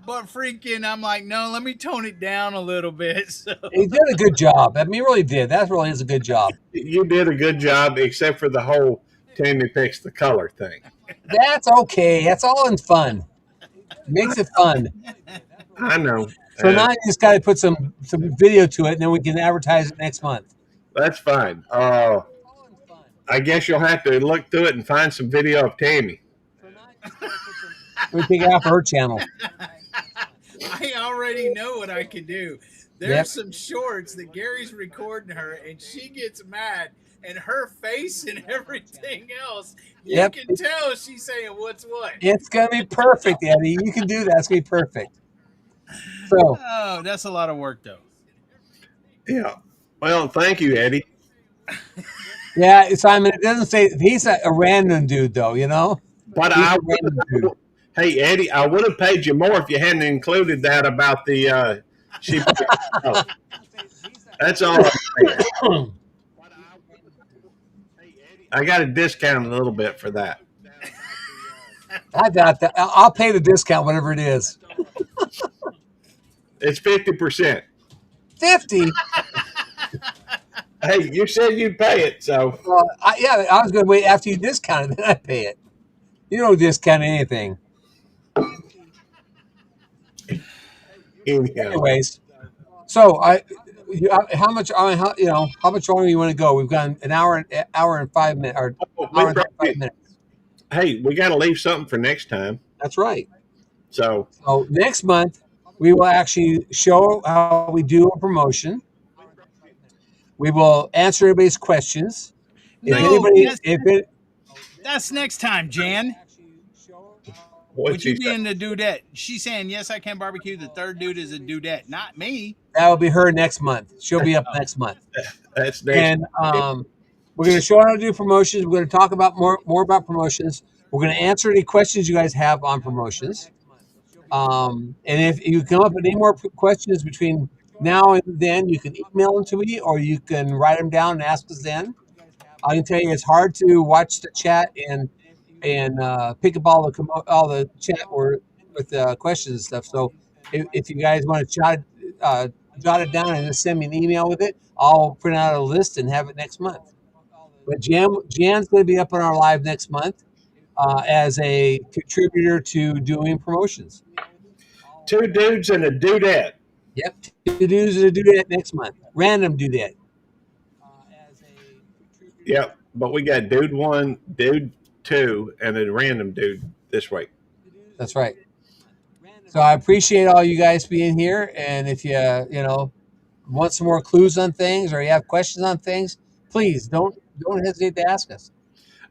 But freaking, I'm like, no, let me tone it down a little bit. So He did a good job. I mean, he really did. That really is a good job. You did a good job, except for the whole Tammy picks the color thing. That's okay. That's all in fun. Makes it fun. I know. So now you just got to put some video to it, and then we can advertise it next month. That's fine. I guess you'll have to look through it and find some video of Tammy. We take it out for her channel. I already know what I can do. There's some shorts that Gary's recording her, and she gets mad, and her face and everything else, you can tell she's saying what's what. It's going to be perfect, Eddie. You can do that. It's going to be perfect. So, that's a lot of work, though. Yeah. Well, thank you, Eddie. yeah, Simon, it doesn't say he's a random dude, though, But He's a random dude. Hey, Eddie, I would have paid you more if you hadn't included that about the she. Oh. That's all I'm saying. I got a discount a little bit for that. I got that. I'll pay the discount, whatever it is. It's 50%. 50. Hey, you said you'd pay it, so I was going to wait after you discounted, then I pay it. You don't discount anything. anyhow. Anyways, so how much longer do you want to go? We've got an hour and 5 minutes, or hour and 5 minutes. Hey, we got to leave something for next time. That's right. So next month we will actually show how we do a promotion. We will answer everybody's questions. That's next time, Jan. Would you be in the dudette? She's saying, yes, I can barbecue. The third dude is a dudette, not me. That will be her next month. She'll be up next month. That's next. And we're going to show how to do promotions. We're going to talk about more about promotions. We're going to answer any questions you guys have on promotions. And if you come up with any more questions between now and then, you can email them to me, or you can write them down and ask us then. I can tell you it's hard to watch the chat and pick up all the chat with questions and stuff. So if you guys want to jot it down and just send me an email with it. I'll print out a list and have it next month. But Jan's going to be up on our live next month as a contributor to doing promotions. 2 dudes and a dudette. Yep, 2 dudes and a dudette next month. Random dudette. Yep, but we got dude 1, dude 2, and a random dude this week. That's right. So I appreciate all you guys being here, and if you want some more clues on things or you have questions on things, please don't hesitate to ask us.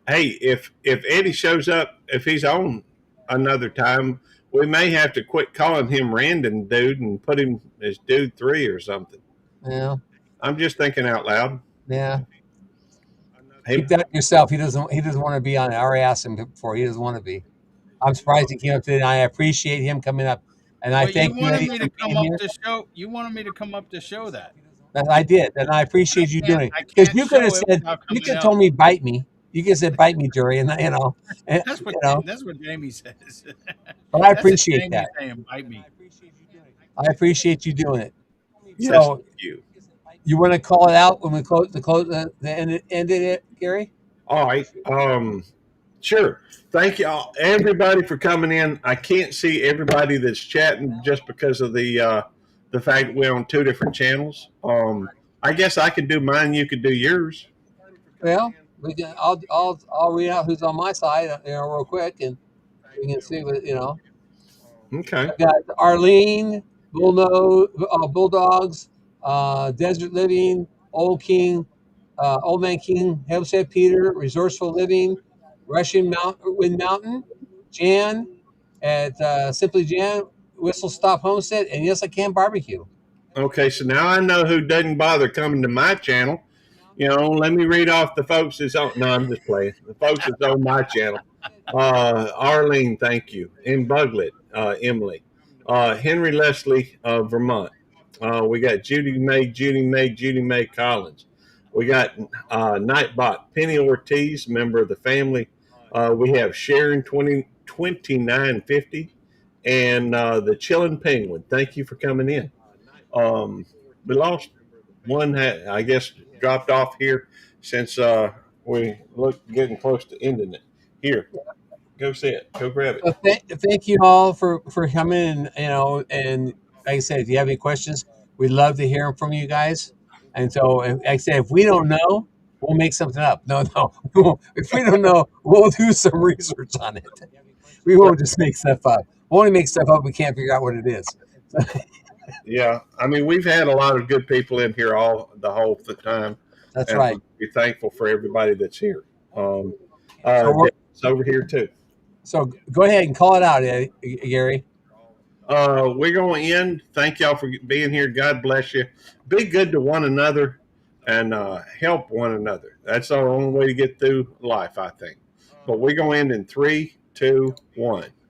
Hey, if Eddie shows up, if he's on another time, we may have to quit calling him random dude and put him as dude 3 or something. Yeah. I'm just thinking out loud. Yeah. Hey, Keep that to yourself. He doesn't want to be on it. I already asked him before. He doesn't want to be. I'm surprised he came up today, and I appreciate him coming up. And I thank you, Eddie, me for to come being up here. to show. You wanted me to come up to show that. I did, and I appreciate you doing it. I Because can't you could have show it said, without you coming could have up. told me bite me. You could have said bite me, Jerry, and and, That's what Jamie says. but I appreciate that. Saying, bite me. I appreciate you doing it. yes, So thank you. you want to call it out when we close the end of it, Gary? All right. Sure. Thank you all, everybody, for coming in. I can't see everybody that's chatting just because of the fact that we're on 2 different channels. I guess I could do mine. You could do yours. Well, we can. I'll read out who's on my side, real quick, and we can see what Okay. I've got Arlene, Bulldogs, Desert Living, Old Man King, Hempstead Peter, Resourceful Living, Wind Mountain, Jan at Simply Jan, Whistle Stop Homestead, and Yes I Can Barbecue. Okay. So now I know who doesn't bother coming to my channel. Let me read off the folks that's on. No, I'm just playing. The folks that's on my channel. Arlene, thank you. In Buglet, Emily. Henry Leslie, Vermont. We got Judy May Collins. We got Nightbot, Penny Ortiz, member of the family. We have Sharon 2950 and the Chillin' Penguin. Thank you for coming in. We lost one, I guess, dropped off here since we look getting close to ending it. Here, go see it. Go grab it. So thank you all for coming, and like I said, if you have any questions, we'd love to hear from you guys. And so, like I said, if we don't know, we'll make something up. No, if we don't know, we'll do some research on it. We won't just make stuff up. We'll only make stuff up we can't figure out what it is. Yeah, I mean, we've had a lot of good people in here the whole time. That's and right. We're thankful for everybody that's here. So It's over here too. So go ahead and call it out, Gary. We're going to end. Thank y'all for being here. God bless you. Be good to one another and help one another. That's our only way to get through life, I think. But we're going to end in 3, 2, 1.